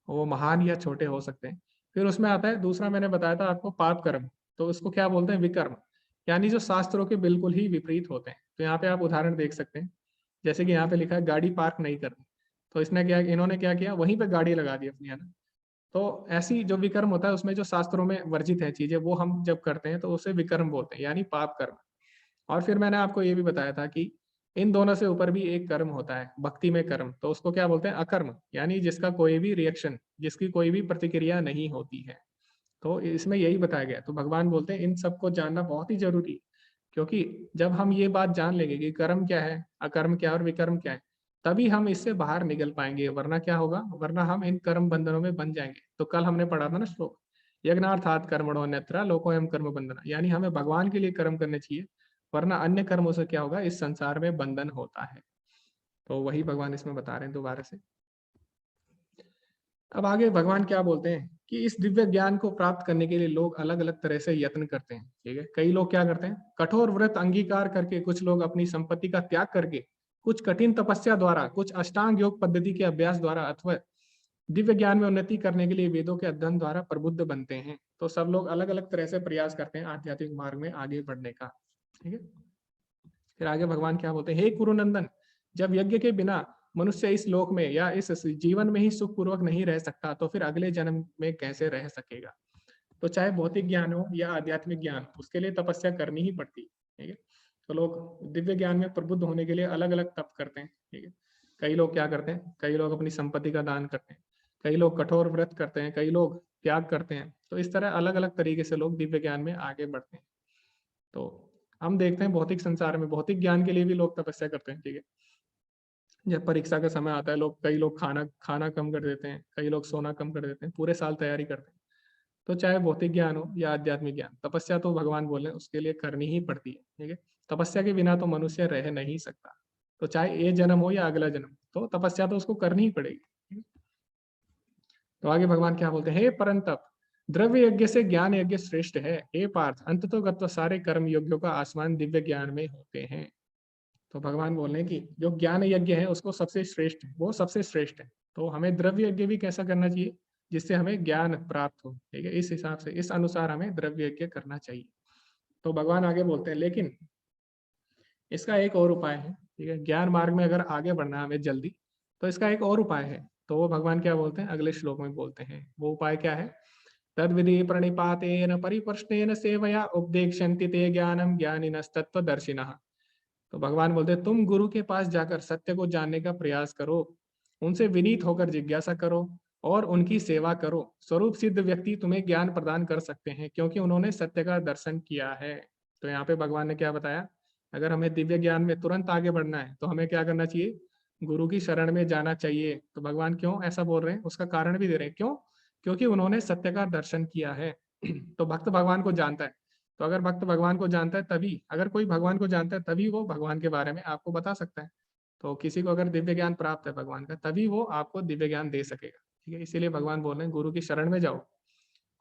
वो महान या छोटे हो सकते हैं। फिर उसमें आता है दूसरा, मैंने बताया था आपको, पाप कर्म। तो उसको क्या बोलते हैं, विकर्म, यानी जो शास्त्रों के बिल्कुल ही विपरीत होते हैं। तो यहाँ पे आप उदाहरण देख सकते हैं, जैसे कि यहाँ पे लिखा है गाड़ी पार्क नहीं करनी, तो इन्होंने क्या किया, वहीं पे गाड़ी लगा दी अपनी, है ना। तो ऐसी जो विकर्म होता है उसमें जो शास्त्रों में वर्जित है चीजें, वो हम जब करते हैं तो उसे विकर्म बोलते हैं, यानी पाप कर्म। और फिर मैंने आपको ये भी बताया था कि इन दोनों से ऊपर भी एक कर्म होता है भक्ति में कर्म, तो उसको क्या बोलते हैं, अकर्म, यानी जिसका कोई भी रिएक्शन, जिसकी कोई भी प्रतिक्रिया नहीं होती है। तो इसमें यही बताया गया। तो भगवान बोलते हैं इन सबको जानना बहुत ही जरूरी है, क्योंकि जब हम ये बात जान लेंगे कि कर्म क्या है, अकर्म क्या है और विकर्म क्या है, तभी हम इससे बाहर निकल पाएंगे, वरना क्या होगा, वरना हम इन कर्म बंधनों में बन जाएंगे। तो कल हमने पढ़ा था ना श्लोक, यज्ञार्थात कर्मणो अन्यत्र लोकोयम कर्म बंधना, यानी हमें भगवान के लिए कर्म करने चाहिए, वरना अन्य कर्मों से क्या होगा, इस संसार में बंधन होता है। तो वही भगवान इसमें बता रहे हैं दोबारा से। अब आगे भगवान क्या बोलते हैं कि इस दिव्य ज्ञान को प्राप्त करने के लिए लोग अलग अलग तरह से यत्न करते हैं। ठीक है, कई लोग क्या करते हैं, कठोर व्रत अंगीकार करके, कुछ लोग अपनी संपत्ति का त्याग करके, कुछ कठिन तपस्या द्वारा, कुछ अष्टांग योग पद्धति के अभ्यास द्वारा, अथवा दिव्य ज्ञान में उन्नति करने के लिए वेदों के अध्ययन द्वारा प्रबुद्ध बनते हैं। तो सब लोग अलग अलग तरह से प्रयास करते हैं आध्यात्मिक मार्ग में आगे बढ़ने का। ठीक है, फिर आगे भगवान क्या बोलते हैं, हे कुरुनंदन, जब यज्ञ के बिना मनुष्य इस लोक में या इस जीवन में ही सुख पूर्वक नहीं रह सकता, तो फिर अगले जन्म में कैसे रह सकेगा। तो चाहे भौतिक ज्ञान हो या आध्यात्मिक ज्ञान, उसके लिए तपस्या करनी ही पड़ती है। ठीक है, तो लोग दिव्य ज्ञान में प्रबुद्ध होने के लिए अलग अलग तप करते हैं। ठीक है, कई लोग क्या करते हैं, कई लोग अपनी संपत्ति का दान करते हैं, कई लोग कठोर व्रत करते हैं, कई लोग त्याग करते हैं। तो इस तरह अलग अलग तरीके से लोग दिव्य ज्ञान में आगे बढ़ते हैं। तो हम देखते हैं भौतिक संसार में भौतिक ज्ञान के लिए भी लोग तपस्या करते हैं। ठीक है, जब परीक्षा का समय आता है, कई लोग खाना खाना कम कर देते हैं, कई लोग सोना कम कर देते हैं, पूरे साल तैयारी करते हैं। तो चाहे भौतिक ज्ञान हो या आध्यात्मिक ज्ञान, तपस्या तो भगवान बोले उसके लिए करनी ही पड़ती है। ठीक है, तपस्या के बिना तो मनुष्य रह नहीं सकता। तो चाहे ये जन्म हो या अगला जन्म, तो तपस्या तो उसको करनी ही पड़ेगी। तो आगे भगवान क्या बोलते हैं, हे परंतप, द्रव्य यज्ञ से ज्ञान यज्ञ श्रेष्ठ है। हे पार्थ, अंततोगत्वा सारे कर्म योग्यों का आसमान दिव्य ज्ञान में होते हैं। तो भगवान बोल रहे हैं कि जो ज्ञान यज्ञ है उसको सबसे श्रेष्ठ, वो सबसे श्रेष्ठ है। तो हमें द्रव्य यज्ञ भी कैसा करना चाहिए, जिससे हमें ज्ञान प्राप्त हो। ठीक है, इस हिसाब से, इस अनुसार हमें द्रव्य यज्ञ करना चाहिए। तो भगवान आगे बोलते हैं, लेकिन इसका एक और उपाय है। ठीक है, ज्ञान मार्ग में अगर आगे बढ़ना है हमें जल्दी, तो इसका एक और उपाय है। तो वो भगवान क्या बोलते हैं, अगले श्लोक में बोलते हैं। वो उपाय क्या है, तद विधि प्रणिपातेन परिप्रश्नेन सेवया उपदेक्षन्ति ते ज्ञानम ज्ञानिनस्तत्त्वदर्शिनः। तो भगवान बोलते हैं, तुम गुरु के पास जाकर सत्य को जानने का प्रयास करो, उनसे विनीत होकर जिज्ञासा करो और उनकी सेवा करो। स्वरूप सिद्ध व्यक्ति तुम्हें ज्ञान प्रदान कर सकते हैं, क्योंकि उन्होंने सत्य का दर्शन किया है। तो यहाँ पे भगवान ने क्या बताया, अगर हमें दिव्य ज्ञान में तुरंत आगे बढ़ना है तो हमें क्या करना चाहिए, गुरु की शरण में जाना चाहिए। तो भगवान क्यों ऐसा बोल रहे हैं, उसका कारण भी दे रहे हैं। क्यों, क्योंकि उन्होंने सत्य का दर्शन किया है। तो भक्त भगवान को जानता है। तो अगर भक्त भगवान को जानता है तभी, अगर कोई भगवान को जानता है तभी वो भगवान के बारे में आपको बता सकता है। तो किसी को अगर दिव्य ज्ञान प्राप्त है भगवान का, तभी वो आपको दिव्य ज्ञान दे सकेगा। ठीक है, इसीलिए भगवान बोल रहे हैं गुरु की शरण में जाओ।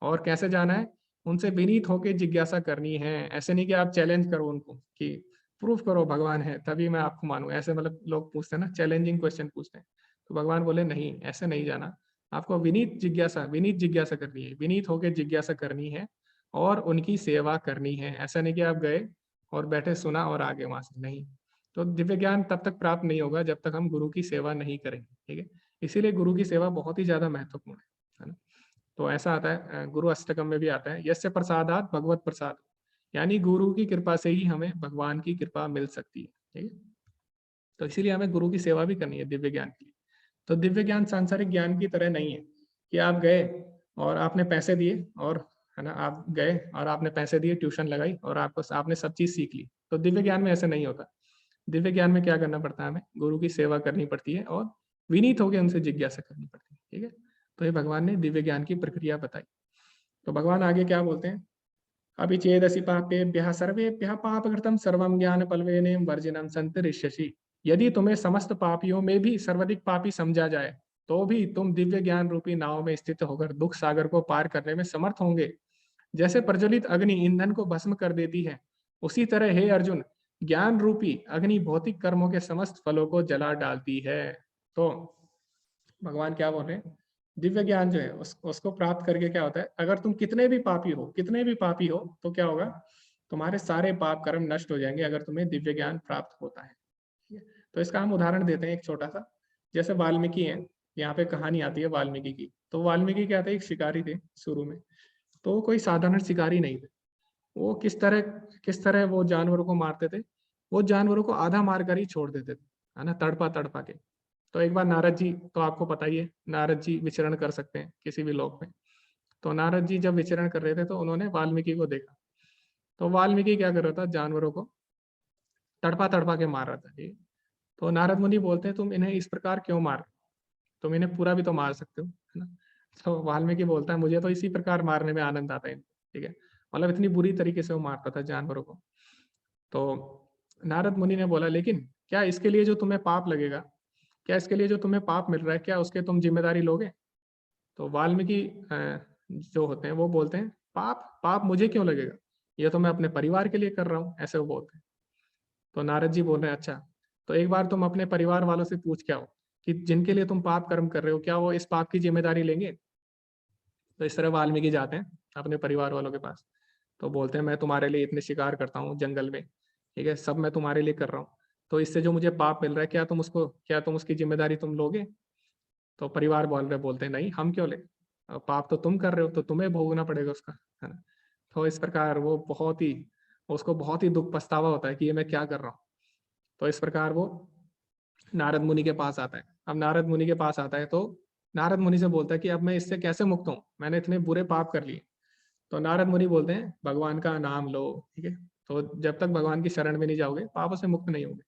और कैसे जाना है, उनसे विनीत होकर जिज्ञासा करनी है। ऐसे नहीं कि आप चैलेंज करो उनको कि प्रूफ करो भगवान है तभी मैं आपको मानूं, ऐसे मतलब लोग पूछते हैं ना, चैलेंजिंग क्वेश्चन पूछते हैं। तो भगवान बोले नहीं, ऐसे नहीं जाना, आपको विनीत जिज्ञासा करनी है, विनीत होकर जिज्ञासा करनी है और उनकी सेवा करनी है। ऐसा नहीं कि आप गए और बैठे सुना और आगे वहां से नहीं। तो दिव्य ज्ञान तब तक प्राप्त नहीं होगा जब तक हम गुरु की सेवा नहीं करेंगे। ठीक है, इसीलिए गुरु की सेवा बहुत ही ज्यादा महत्वपूर्ण है ना। तो ऐसा आता है, गुरु अष्टकम में भी आता है, यस्य प्रसादात भगवत प्रसाद, यानी गुरु की कृपा से ही हमें भगवान की कृपा मिल सकती है। ठीक है, तो इसीलिए हमें गुरु की सेवा भी करनी है दिव्य ज्ञान की। तो दिव्य ज्ञान सांसारिक ज्ञान की तरह नहीं है कि आप गए और आपने पैसे दिए और, है ना, आप गए और आपने पैसे दिए, ट्यूशन लगाई और आपको आपने सब चीज सीख ली। तो दिव्य ज्ञान में ऐसा नहीं होता। दिव्य ज्ञान में क्या करना पड़ता है, हमें गुरु की सेवा करनी पड़ती है और विनीत होकर उनसे जिज्ञासा करनी पड़ती है। ठीक है, तो ये भगवान ने दिव्य ज्ञान की प्रक्रिया बताई। तो भगवान आगे क्या बोलते हैं, अभी चेदसि पापेभ्यः सर्वेभ्यः पापकृतं सर्वं ज्ञानपल्वेने वर्जिनं संतरिष्यसि। यदि तुम्हें समस्त पापियों में भी सर्वाधिक पापी समझा जाए, तो भी तुम दिव्य ज्ञान रूपी नाव में स्थित होकर दुख सागर को पार करने में समर्थ होंगे। जैसे प्रज्वलित अग्नि ईंधन को भस्म कर देती है, उसी तरह हे अर्जुन, ज्ञान रूपी अग्नि भौतिक कर्मों के समस्त फलों को जला डालती है। तो भगवान क्या बोल रहे हैं, दिव्य ज्ञान जो है उसको प्राप्त करके क्या होता है, अगर तुम कितने भी पापी हो तो क्या होगा, तुम्हारे सारे पाप कर्म नष्ट हो जाएंगे अगर तुम्हें दिव्य ज्ञान प्राप्त होता है। ठीक है? तो इसका हम उदाहरण देते हैं एक छोटा सा। जैसे वाल्मीकि है, यहाँ पे कहानी आती है वाल्मीकि की। तो वाल्मीकि क्या थे, एक शिकारी थे शुरू में। तो वो कोई साधारण शिकारी नहीं थे। वो किस तरह वो जानवरों को मारते थे, वो जानवरों को आधा मार कर ही छोड़ देते थे, है ना, तड़पा तड़पा के। तो एक बार नारद जी, तो आपको पता ही है नारद जी विचरण कर सकते हैं किसी भी लोक में। तो नारद जी जब विचरण कर रहे थे तो उन्होंने वाल्मीकि को देखा। तो वाल्मीकि क्या कर रहा था, जानवरों को तड़पा तड़पा के मार रहा था। ठीक है? तो नारद मुनि बोलते हैं, तुम इन्हें इस प्रकार क्यों मार रहे हो? तुम इन्हें पूरा भी तो मार सकते हो, है ना। तो वाल्मीकि बोलता है, मुझे तो इसी प्रकार मारने में आनंद आता है। ठीक है, मतलब इतनी बुरी तरीके से वो मारता था जानवरों को। तो नारद मुनि ने बोला, लेकिन क्या इसके लिए जो तुम्हें पाप लगेगा, क्या इसके लिए जो तुम्हें पाप मिल रहा है, क्या उसके तुम जिम्मेदारी लोगे? तो वाल्मीकि जो होते हैं वो बोलते हैं पाप पाप मुझे क्यों लगेगा, ये तो मैं अपने परिवार के लिए कर रहा हूँ, ऐसे वो बोलते हैं। तो नारद जी बोल रहे हैं अच्छा, तो एक बार तुम अपने परिवार वालों से पूछ के आओ कि जिनके लिए तुम पाप कर्म कर रहे हो क्या वो इस पाप की जिम्मेदारी लेंगे। तो इस तरह वाल्मीकि जाते हैं अपने परिवार वालों के पास, तो बोलते हैं मैं तुम्हारे लिए इतने शिकार करता हूँ जंगल में, ठीक है, सब मैं तुम्हारे लिए कर रहा हूँ, तो इससे जो मुझे पाप मिल रहा है क्या तुम उसकी जिम्मेदारी तुम लोगे। तो परिवार बोलते हैं नहीं हम क्यों ले, पाप तो तुम कर रहे हो तो तुम्हें भोगना पड़ेगा उसका, है ना। तो इस प्रकार वो उसको बहुत ही दुख पछतावा होता है कि ये मैं क्या कर रहा हूँ। तो इस प्रकार वो नारद मुनि के पास आता है। अब नारद मुनि के पास आता है तो नारद मुनि से बोलता है कि अब मैं इससे कैसे मुक्त हूँ, मैंने इतने बुरे पाप कर लिए। तो नारद मुनि बोलते हैं भगवान का नाम लो, ठीक है, तो जब तक भगवान की शरण में नहीं जाओगे पापों से मुक्त नहीं होगे।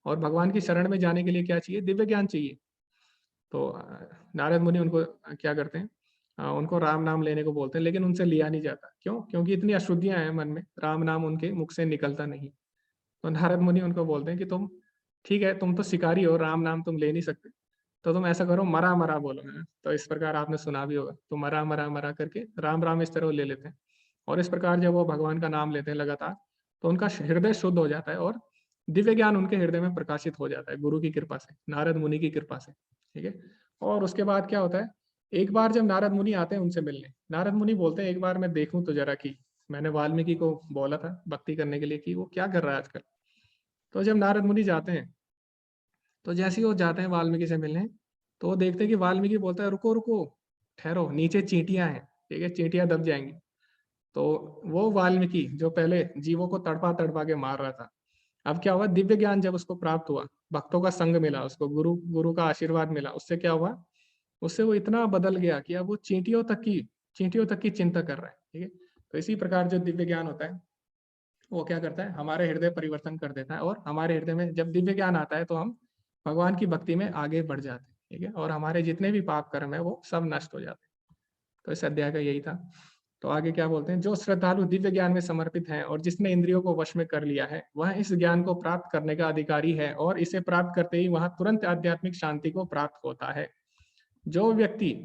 और भगवान की शरण में जाने के लिए क्या चाहिए, दिव्य ज्ञान चाहिए। तो नारद मुनि उनको क्या करते हैं, उनको राम नाम लेने को बोलते हैं, लेकिन उनसे लिया नहीं जाता। क्यों? क्योंकि इतनी अशुद्धियां हैं मन में, राम नाम उनके मुख से निकलता नहीं। तो नारद मुनि उनको बोलते हैं कि तुम ठीक है, तुम तो शिकारी हो, राम नाम तुम ले नहीं सकते, तो तुम ऐसा करो मरा मरा बोलो, है ना। तो इस प्रकार आपने सुना भी होगा, तो मरा मरा मरा करके राम राम इस तरह वो ले लेते हैं। और इस प्रकार जब वो भगवान का नाम लेते हैं लगातार, तो उनका हृदय शुद्ध हो जाता है और दिव्य ज्ञान उनके हृदय में प्रकाशित हो जाता है गुरु की कृपा से, नारद मुनि की कृपा से, ठीक है। और उसके बाद क्या होता है, एक बार जब नारद मुनि आते हैं उनसे मिलने, नारद मुनि बोलते हैं एक बार मैं देखूं तो जरा कि मैंने वाल्मीकि को बोला था भक्ति करने के लिए कि वो क्या कर रहा है आजकल। तो जब नारद मुनि जाते हैं, तो जैसे ही वो जाते हैं वाल्मीकि से मिलने, तो वो देखते हैं कि वाल्मीकि बोलता है रुको रुको, ठहरो, नीचे चींटियां हैं, ठीक है, चींटियां दब जाएंगी। तो वो वाल्मीकि जो पहले जीवों को तड़पा तड़पा के मार रहा था, अब क्या हुआ, दिव्य ज्ञान जब उसको प्राप्त हुआ, भक्तों का संग मिला उसको, गुरु गुरु का आशीर्वाद मिला, उससे क्या हुआ, उससे वो इतना बदल गया कि अब वो चींटियों तक की चिंता कर रहा है, ठीक है। तो इसी प्रकार जो दिव्य ज्ञान होता है वो क्या करता है, हमारे हृदय परिवर्तन कर देता है, और हमारे हृदय में जब दिव्य ज्ञान आता है तो हम भगवान की भक्ति में आगे बढ़ जाते हैं, ठीक है, और हमारे जितने भी पाप कर्म है वो सब नष्ट हो जाते हैं। तो इस अध्याय का यही था। तो आगे क्या बोलते हैं, जो श्रद्धालु दिव्य ज्ञान में समर्पित है और जिसने इंद्रियों को वश में कर लिया है वह इस ज्ञान को प्राप्त करने का अधिकारी है, और इसे प्राप्त करते ही वह तुरंत आध्यात्मिक शांति को प्राप्त होता है। जो व्यक्ति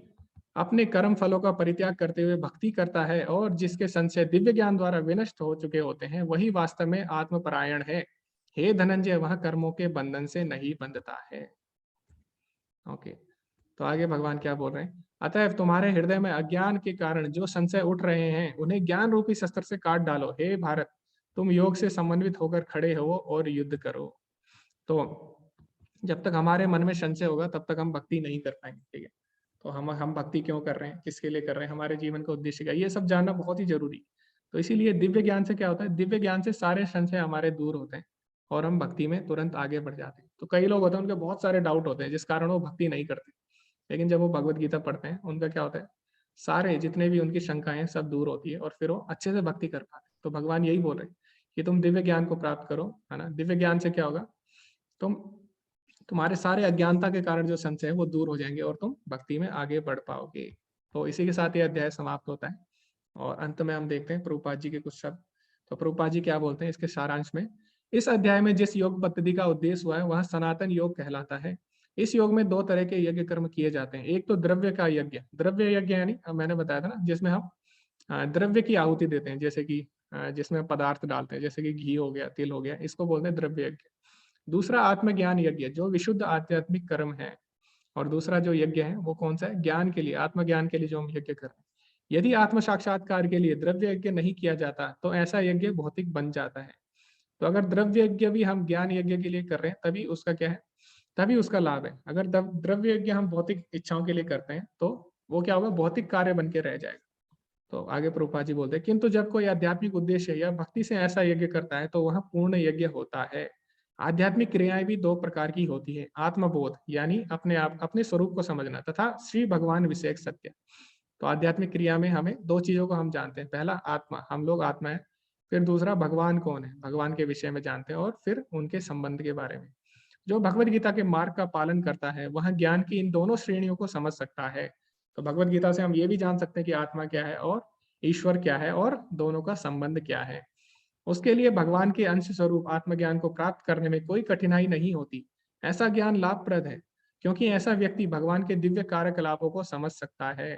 अपने कर्म फलों का परित्याग करते हुए भक्ति करता है और जिसके संशय दिव्य ज्ञान द्वारा विनष्ट हो चुके होते हैं, वही वास्तव में आत्मपरायण है। हे धनंजय, वह कर्मों के बंधन से नहीं बंधता है। ओके, तो आगे भगवान क्या बोल रहे हैं, अतएव तुम्हारे हृदय में अज्ञान के कारण जो संशय उठ रहे हैं उन्हें ज्ञान रूपी शस्त्र से काट डालो। हे भारत, तुम योग से समन्वित होकर खड़े हो और युद्ध करो। तो जब तक हमारे मन में संशय होगा तब तक हम भक्ति नहीं कर पाएंगे, ठीक है। तो हम भक्ति क्यों कर रहे हैं, किसके लिए कर रहे हैं, हमारे जीवन का उद्देश्य क्या, ये सब जानना बहुत ही जरूरी। तो इसीलिए दिव्य ज्ञान से क्या होता है, दिव्य ज्ञान से सारे संशय हमारे दूर होते हैं और हम भक्ति में तुरंत आगे बढ़ जाते हैं। तो कई लोग होते हैं उनके बहुत सारे डाउट होते हैं जिस कारण वो भक्ति नहीं करते, लेकिन जब वो भगवत गीता पढ़ते हैं उनका क्या होता है, सारे जितने भी उनकी शंकाएं हैं सब दूर होती है और फिर वो अच्छे से भक्ति कर पाते हैं। तो भगवान यही बोल रहे हैं कि तुम दिव्य ज्ञान को प्राप्त करो, है ना। दिव्य ज्ञान से क्या होगा, तुम तुम्हारे सारे अज्ञानता के कारण जो संशय है वो दूर हो जाएंगे और तुम भक्ति में आगे बढ़ पाओगे। तो इसी के साथ ये अध्याय समाप्त होता है और अंत में हम देखते हैं प्रभुपाद जी के कुछ शब्द। तो प्रभुपाद जी क्या बोलते हैं इसके सारांश में, इस अध्याय में जिस योग पद्धति का उद्देश्य हुआ है वह सनातन योग कहलाता है। इस योग में दो तरह के यज्ञ कर्म किए जाते हैं। एक तो द्रव्य का यज्ञ, द्रव्य यज्ञ यानी मैंने बताया था ना, जिसमें हम द्रव्य की आहुति देते हैं, जैसे कि जिसमें पदार्थ डालते हैं, जैसे कि घी हो गया, तिल हो गया, इसको बोलते हैं द्रव्य यज्ञ। दूसरा आत्मज्ञान यज्ञ जो विशुद्ध आध्यात्मिक कर्म है, और दूसरा जो यज्ञ है वो कौन सा है, ज्ञान के लिए, आत्मज्ञान के लिए जो हम यज्ञ कर रहे हैं। यदि आत्म साक्षात्कार के लिए द्रव्य यज्ञ नहीं किया जाता तो ऐसा यज्ञ भौतिक बन जाता है। तो अगर द्रव्य यज्ञ भी हम ज्ञान यज्ञ के लिए कर रहे हैं तभी उसका क्या है, तभी उसका लाभ है। अगर द्रव्य यज्ञ हम भौतिक इच्छाओं के लिए करते हैं तो वो क्या होगा, भौतिक कार्य बन के रह जाएगा। तो आगे प्रभुपाद जी बोलते हैं, किंतु जब कोई आध्यात्मिक उद्देश्य या भक्ति से ऐसा यज्ञ करता है तो वह पूर्ण यज्ञ होता है। आध्यात्मिक क्रियाएं भी दो प्रकार की होती है, आत्मबोध यानी अपने आप अपने स्वरूप को समझना, तथा श्री भगवान विषयक सत्य। तो आध्यात्मिक क्रिया में हमें दो चीजों को हम जानते हैं, पहला आत्मा, हम लोग आत्मा है, फिर दूसरा भगवान कौन है, भगवान के विषय में जानते हैं, और फिर उनके संबंध के बारे में। जो भगवत गीता के मार्ग का पालन करता है वह ज्ञान की इन दोनों श्रेणियों को समझ सकता है। तो भगवत गीता से हम ये भी जान सकते हैं कि आत्मा क्या है और ईश्वर क्या है और दोनों का संबंध क्या है। उसके लिए भगवान के अंश स्वरूप आत्मज्ञान को प्राप्त करने में कोई कठिनाई नहीं होती। ऐसा ज्ञान लाभप्रद है क्योंकि ऐसा व्यक्ति भगवान के दिव्य कार्यकलापों को समझ सकता है।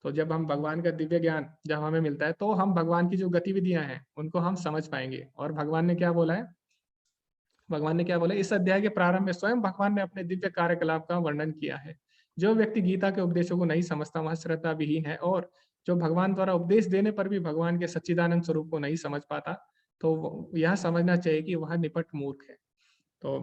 तो जब हम भगवान का दिव्य ज्ञान जब हमें मिलता है तो हम भगवान की जो गतिविधियां हैं उनको हम समझ पाएंगे। और भगवान ने क्या बोला है, भगवान ने क्या बोला इस अध्याय के प्रारंभ में स्वयं भगवान ने अपने दिव्य कार्यकलाप का वर्णन किया है। जो व्यक्ति गीता के उपदेशों को नहीं समझता वह श्रद्धा विहीन है, और जो भगवान द्वारा उपदेश देने पर भी भगवान के सच्चिदानंद स्वरूप को नहीं समझ पाता, तो यह समझना चाहिए कि वह निपट मूर्ख है। तो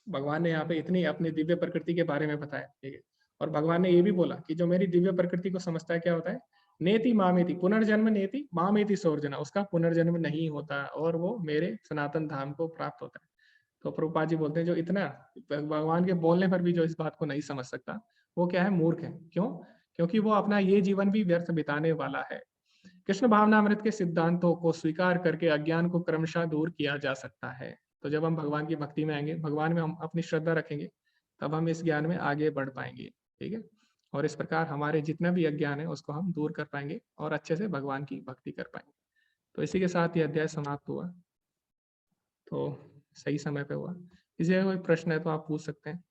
भगवान ने यहाँ पे इतनी अपनी दिव्य प्रकृति के बारे में बताया, ठीक है। और भगवान ने ये भी बोला कि जो मेरी दिव्य प्रकृति को समझता है क्या होता है, नेति मामेति पुनर्जन्म नेति मामेति सोर्जना, उसका पुनर्जन्म नहीं होता और वो मेरे सनातन धाम को प्राप्त होता है। तो प्रभुपाद जी बोलते हैं जो इतना भगवान के बोलने पर भी जो इस बात को नहीं समझ सकता वो क्या है, मूर्ख है। क्यों? क्योंकि वो अपना ये जीवन भी व्यर्थ बिताने वाला है। कृष्ण भावनामृत के सिद्धांतों को स्वीकार करके अज्ञान को क्रमशः दूर किया जा सकता है। तो जब हम भगवान की भक्ति में आएंगे, भगवान में हम अपनी श्रद्धा रखेंगे, तब हम इस ज्ञान में आगे बढ़ पाएंगे, ठीक है। और इस प्रकार हमारे जितना भी अज्ञान है उसको हम दूर कर पाएंगे और अच्छे से भगवान की भक्ति कर पाएंगे। तो इसी के साथ ये अध्याय समाप्त हुआ। तो सही समय पे हुआ। किसी का कोई प्रश्न है तो आप पूछ सकते हैं,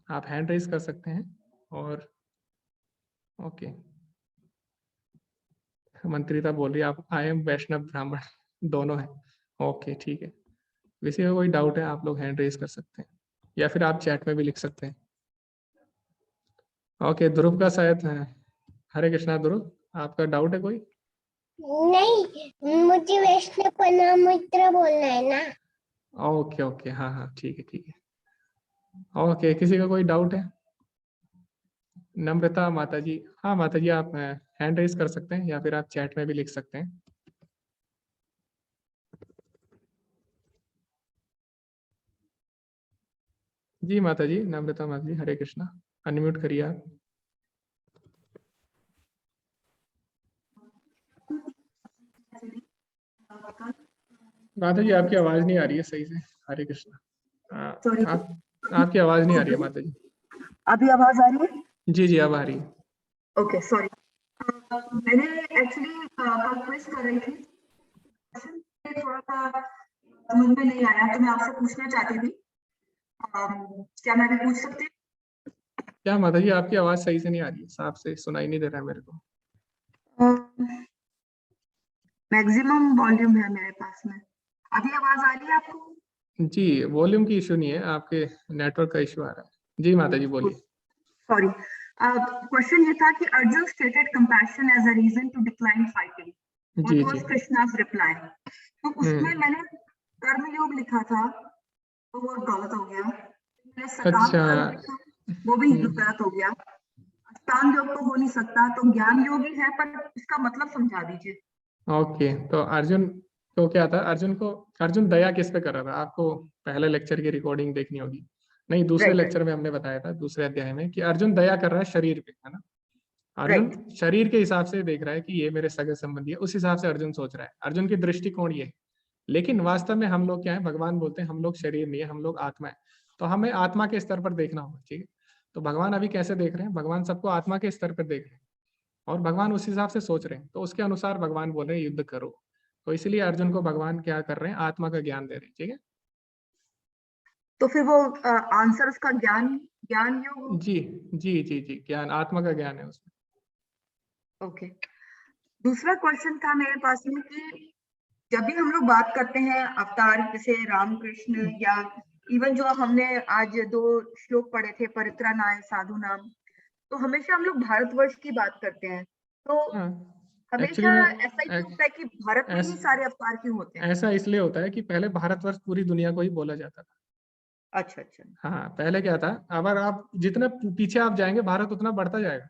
आप हैंड रेज कर सकते हैं। और ओके, मंत्रिता बोल रही है आप आई एम वैष्णव ब्राह्मण दोनों है। ओके ठीक है, किसी का कोई डाउट है आप लोग हैंड रेज कर सकते हैं या फिर आप चैट में भी लिख सकते हैं। ओके, ध्रुव का शायद है। हरे कृष्णा ध्रुव, आपका डाउट है कोई?
नहीं, मुझे वैष्णव प्रणाम मित्र बोलना है ना।
ओके ओके, हाँ हाँ ठीक है ठीक है। ओके, किसी का कोई डाउट है? नम्रता माता जी, हाँ माता जी आप हैंड रेज कर सकते हैं या फिर आप चैट में भी लिख सकते हैं। जी माता जी, नम्रता माता जी, हरे कृष्णा, अनम्यूट करिए आप। माता जी आपकी आवाज नहीं आ रही है सही से। हरे कृष्णा।
सॉरी,
आपकी आवाज नहीं आ रही है माता जी।
अभी आवाज आ रही है?
जी जी अब आ रही है।
ओके सॉरी, मैंने एक्चुअली कल क्विज कर रही थी, थोड़ा सा समझ में नहीं आया तो मैं आपसे पूछना चाहती थी, क्या मैं भी पूछ सकती हूँ?
क्या माता जी आपकी आवाज सही से नहीं आ रही है, साफ से सुनाई नहीं दे रहा है मेरे को।
मैक्सिमम वॉल्यूम है मेरे पास में, अभी आवाज आ रही है आपको?
जी, वॉल्यूम की इशू नहीं है, आपके नेटवर्क का इशू आ रहा है। जी माता जी बोलिए।
सॉरी, क्वेश्चन ये था कि Arjun stated compassion as a reason to decline fighting,
जी
व्हाट
जी।
Was Krishna's reply? तो उसमें मैंने कर्मयोग लिखा था तो वो गलत हो गया, मैंने सकाम
अच्छा।
कर्म लिखा वो भी गलत हो गया, अष्टांग योग तो हो नहीं सकता, तो ज्ञान योग ही है, पर इसका मतलब समझा दीजिए।
ओके, तो अर्जुन को क्या था, अर्जुन दया किस पे कर रहा था? आपको पहले लेक्चर की रिकॉर्डिंग देखनी होगी। नहीं, दूसरे
राइट
लेक्चर में हमने बताया था दूसरे अध्याय में कि अर्जुन दया कर रहा है शरीर पे, है ना। अर्जुन
राइट
शरीर के हिसाब से देख रहा है कि ये मेरे सगे संबंधी है, उस हिसाब से अर्जुन सोच रहा है, अर्जुन की दृष्टिकोण ये है। लेकिन वास्तव में हम लोग क्या है, भगवान बोलते हैं हम लोग शरीर नहीं है, हम लोग आत्मा है। तो हमें आत्मा के स्तर पर देखना होगा, ठीक है। तो भगवान अभी कैसे देख रहे हैं, भगवान सबको आत्मा के स्तर पर देख रहे हैं और भगवान उस हिसाब से सोच रहे हैं, तो उसके अनुसार भगवान बोल रहे हैं युद्ध करो। तो इसलिए अर्जुन को भगवान क्या कर रहे हैं, आत्मा का ज्ञान दे रहे हैं, ठीक है।
तो फिर वो आंसर उसका ज्ञान ज्ञान योग।
जी जी जी जी, ज्ञान, आत्मा का ज्ञान है उसमें।
ओके, दूसरा क्वेश्चन था मेरे पास में कि जब भी हम लोग बात करते हैं अवतार जैसे रामकृष्ण, या इवन जो हमने आज 2 श्लोक पढ़े थे परित्राणाय साधु नाम, तो हमेशा हम लोग भारतवर्ष की बात करते हैं, तो
हाँ, एक्चुअली
हमेशा
में
ऐसा ही क्यों होता है कि भारत में ही सारे अवतार क्यों होते हैं?
ऐसा इसलिए होता है कि पहले भारतवर्ष पूरी दुनिया को ही बोला जाता था।
अच्छा अच्छा,
हाँ, पहले क्या था, अगर आप जितना पीछे आप जाएंगे भारत उतना बढ़ता जाएगा।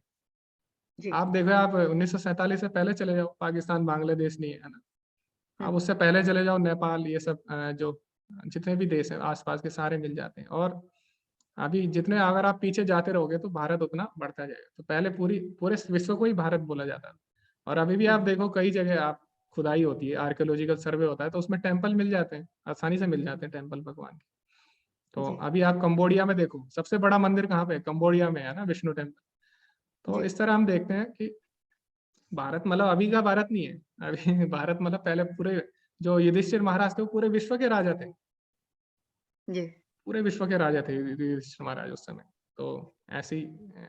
जी
आप देखो, आप 1947 से पहले चले जाओ, पाकिस्तान बांग्लादेश नहीं है ना। आप उससे पहले चले जाओ, नेपाल, ये सब जो जितने भी देश हैं आसपास के सारे मिल जाते हैं। और अभी जितने अगर आप पीछे जाते रहोगे तो भारत उतना बढ़ता जाएगा। तो पहले पूरे विश्व को ही भारत बोला जाता था। और अभी भी आप देखो कई जगह आप खुदाई होती है, आर्कियोलॉजिकल सर्वे होता है, तो उसमें टेम्पल मिल जाते हैं, आसानी से मिल जाते हैं टेम्पल भगवान के। तो
जी
अभी आप कंबोडिया में देखो, सबसे बड़ा मंदिर कहाँ पे है, कंबोडिया में है ना, विष्णु टेम्पल। तो
जी
इस तरह हम देखते हैं कि भारत मतलब अभी का भारत नहीं है। अभी भारत मतलब पहले पूरे जो युधिष्ठिर महाराज थे वो पूरे विश्व के राजा थे,
जी।
पूरे विश्व के राजा थे युधिष्ठिर महाराज उस समय। तो ऐसी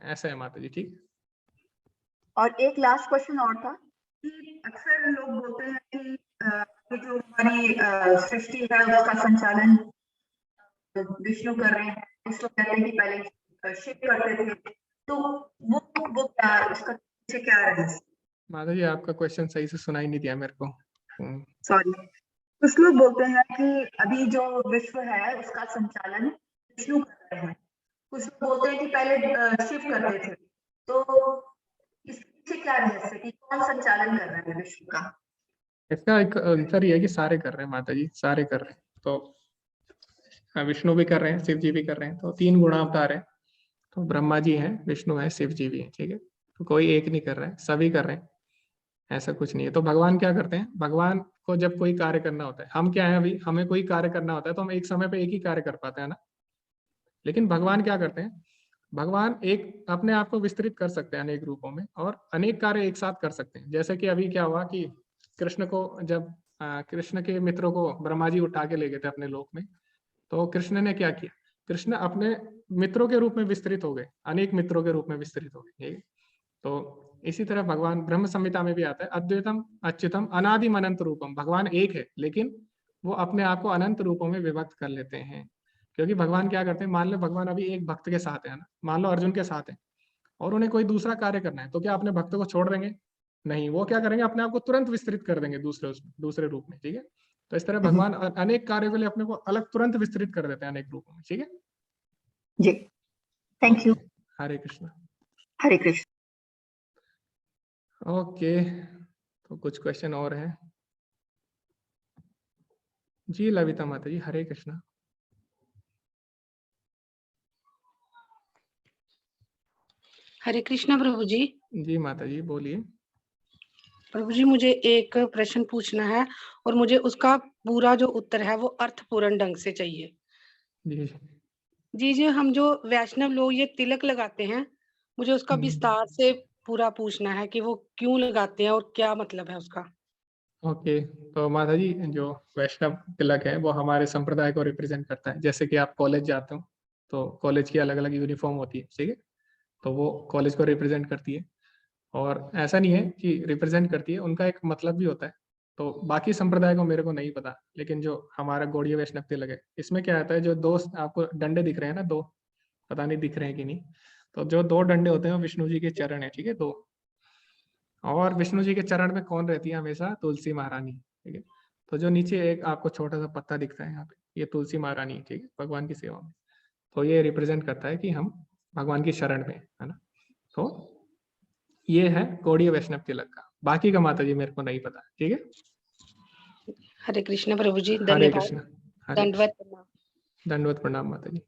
ऐसा है माता जी, ठीक।
और एक लास्ट क्वेश्चन और था कि अक्सर लोग बोलते हैं कि ये जो हमारी सृष्टि है उसका संचालन विष्णु कर रहे हैं। कुछ लोग कहते हैं कि पहले शिव करते थे, तो वो क्या, उसका पीछे क्या रहस्य?
माता जी आपका क्वेश्चन सही से सुनाई नहीं दिया मेरे को।
सॉरी। कुछ लोग बोलते हैं कि अभी जो विश्व है उसका संचालन विष्णु कर रहे हैं, कुछ लोग बोलते हैं कि पहले शिव करते थे, तो इसके पीछे क्या रहस्य कि कौन संचालन कर रहा है विश्व का?
इसका एक आंसर ये है कि सारे कर रहे हैं माता जी, सारे कर रहे हैं। तो विष्णु भी कर रहे हैं, शिव जी भी कर रहे हैं, तो 3 गुणावतार है। तो ब्रह्मा जी हैं, विष्णु है, शिव जी भी है, ठीक है। तो कोई एक नहीं कर रहा है, सभी कर रहे हैं, ऐसा कुछ नहीं है। तो भगवान क्या करते हैं, भगवान को जब कोई कार्य करना होता है, हम क्या है अभी हमें कोई कार्य करना होता है तो हम एक समय पे एक ही कार्य कर पाते हैं ना, लेकिन भगवान क्या करते हैं, भगवान एक अपने आप को विस्तृत कर सकते हैं अनेक रूपों में और अनेक कार्य एक साथ कर सकते हैं। जैसे कि अभी क्या हुआ कि कृष्ण को जब कृष्ण के मित्रों को ब्रह्मा जी उठा के ले गए थे अपने लोक में, तो कृष्ण ने क्या किया, कृष्ण अपने मित्रों के रूप में विस्तृत हो गए, अनेक मित्रों के रूप में विस्तृत हो गए, ठीक है। तो इसी तरह भगवान ब्रह्म संहिता में भी आता है, अद्वैतम अच्युतम अनादिम अनंत रूपम, भगवान एक है लेकिन वो अपने आप को अनंत रूपों में विभक्त कर लेते हैं। क्योंकि भगवान क्या करते हैं, मान लो भगवान अभी एक भक्त के साथ है ना, मान लो अर्जुन के साथ है और उन्हें कोई दूसरा कार्य करना है, तो क्या अपने भक्त को छोड़ देंगे? नहीं, वो क्या करेंगे, अपने आप को तुरंत विस्तृत कर देंगे दूसरे रूप में, ठीक है। तो इस तरह भगवान अनेक कार्यों के लिए अपने को अलग तुरंत विस्तृत कर देते हैं अनेक रूपों में, ठीक है
जी, thank you.
Hare Krishna.
Hare Krishna.
Okay, तो कुछ क्वेश्चन और हैं जी। लविता माता जी, हरे कृष्णा।
हरे कृष्णा प्रभु जी।
जी माता जी बोलिए।
प्रभु जी मुझे एक प्रश्न पूछना है और मुझे उसका पूरा जो उत्तर है वो अर्थपूर्ण ढंग से चाहिए।
जी
जी जी, हम जो वैष्णव लोग ये तिलक लगाते हैं, मुझे उसका विस्तार से पूरा पूछना है कि वो क्यों लगाते हैं और क्या मतलब है उसका।
ओके, तो माता जी जो वैष्णव तिलक है वो हमारे संप्रदाय को रिप्रेजेंट करता है। जैसे कि आप कॉलेज जाते हो तो कॉलेज की अलग अलग यूनिफॉर्म होती है, ठीक है, तो वो कॉलेज को रिप्रेजेंट करती है। और ऐसा नहीं है कि रिप्रेजेंट करती है, उनका एक मतलब भी होता है। तो बाकी संप्रदाय को मेरे को नहीं पता, लेकिन जो हमारा गौड़ीय वैष्णव तिलक है इसमें क्या आता है, जो दो आपको डंडे दिख रहे हैं ना, दो, पता नहीं दिख रहे हैं कि नहीं, तो जो 2 डंडे होते हैं वो विष्णु जी के चरण है, ठीक है, 2। और विष्णु जी के चरण में कौन रहती है हमेशा, तुलसी महारानी, ठीक है। तो जो नीचे एक आपको छोटा सा पत्ता दिखता है यहाँ पे, ये तुलसी महारानी, ठीक है, भगवान की सेवा में। तो ये रिप्रेजेंट करता है कि हम भगवान की शरण में है ना। तो ये है गौड़ीय वैष्णव तिलक का, बाकी का माता जी मेरे को नहीं पता, ठीक है।
हरे कृष्ण प्रभु जी,
हरे
धन्यवाद।
कृष्ण। हरे
दंडवत
कृष्ण।
प्रणाम।
दंडवत प्रणाम माता जी।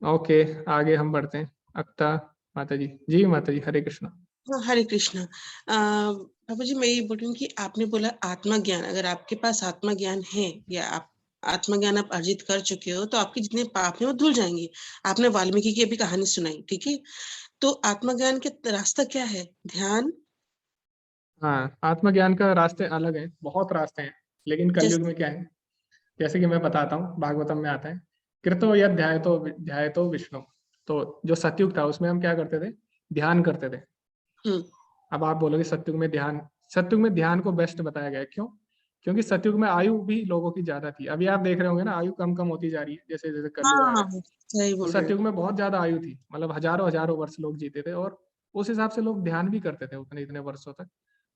ओके, आगे हम बढ़ते हैं। अक्ता माता जी, जी माता जी, हरे कृष्ण।
हाँ, हरे कृष्ण। बाबू जी मैं ये बोल रही हूँ कि आपने बोला आत्मा ज्ञान, अगर आपके पास आत्मा ज्ञान है या आप आत्मा ज्ञान आप अर्जित कर चुके हो तो आपके जितने पाप हैं वो धुल जाएंगे। आपने वाल्मीकि की अभी कहानी सुनाई, ठीक है। तो आत्मा ज्ञान के रास्ता क्या है? ध्यान।
हाँ, आत्मज्ञान का रास्ते अलग हैं, बहुत रास्ते हैं, लेकिन कलयुग में क्या है, जैसे कि मैं बताता हूँ, भागवतम में आता है, कृतो यद ध्यायतो विष्णु। तो जो सतयुग था उसमें हम क्या करते थे, ध्यान करते थे। अब आप बोलोगे सतयुग में ध्यान को बेस्ट बताया गया है, क्यों? क्योंकि सतयुग में आयु भी लोगों की ज्यादा थी। अभी आप देख रहे होंगे ना, आयु कम कम होती जा रही है जैसे जैसे कलयुग आ रहा है।
सही
तो
बोल रहे
सतयुग
हो।
में बहुत ज्यादा आयु थी, मतलब हजारों हजारों वर्ष लोग जीते थे, और उस हिसाब से लोग ध्यान भी करते थे उतने इतने वर्षों तक।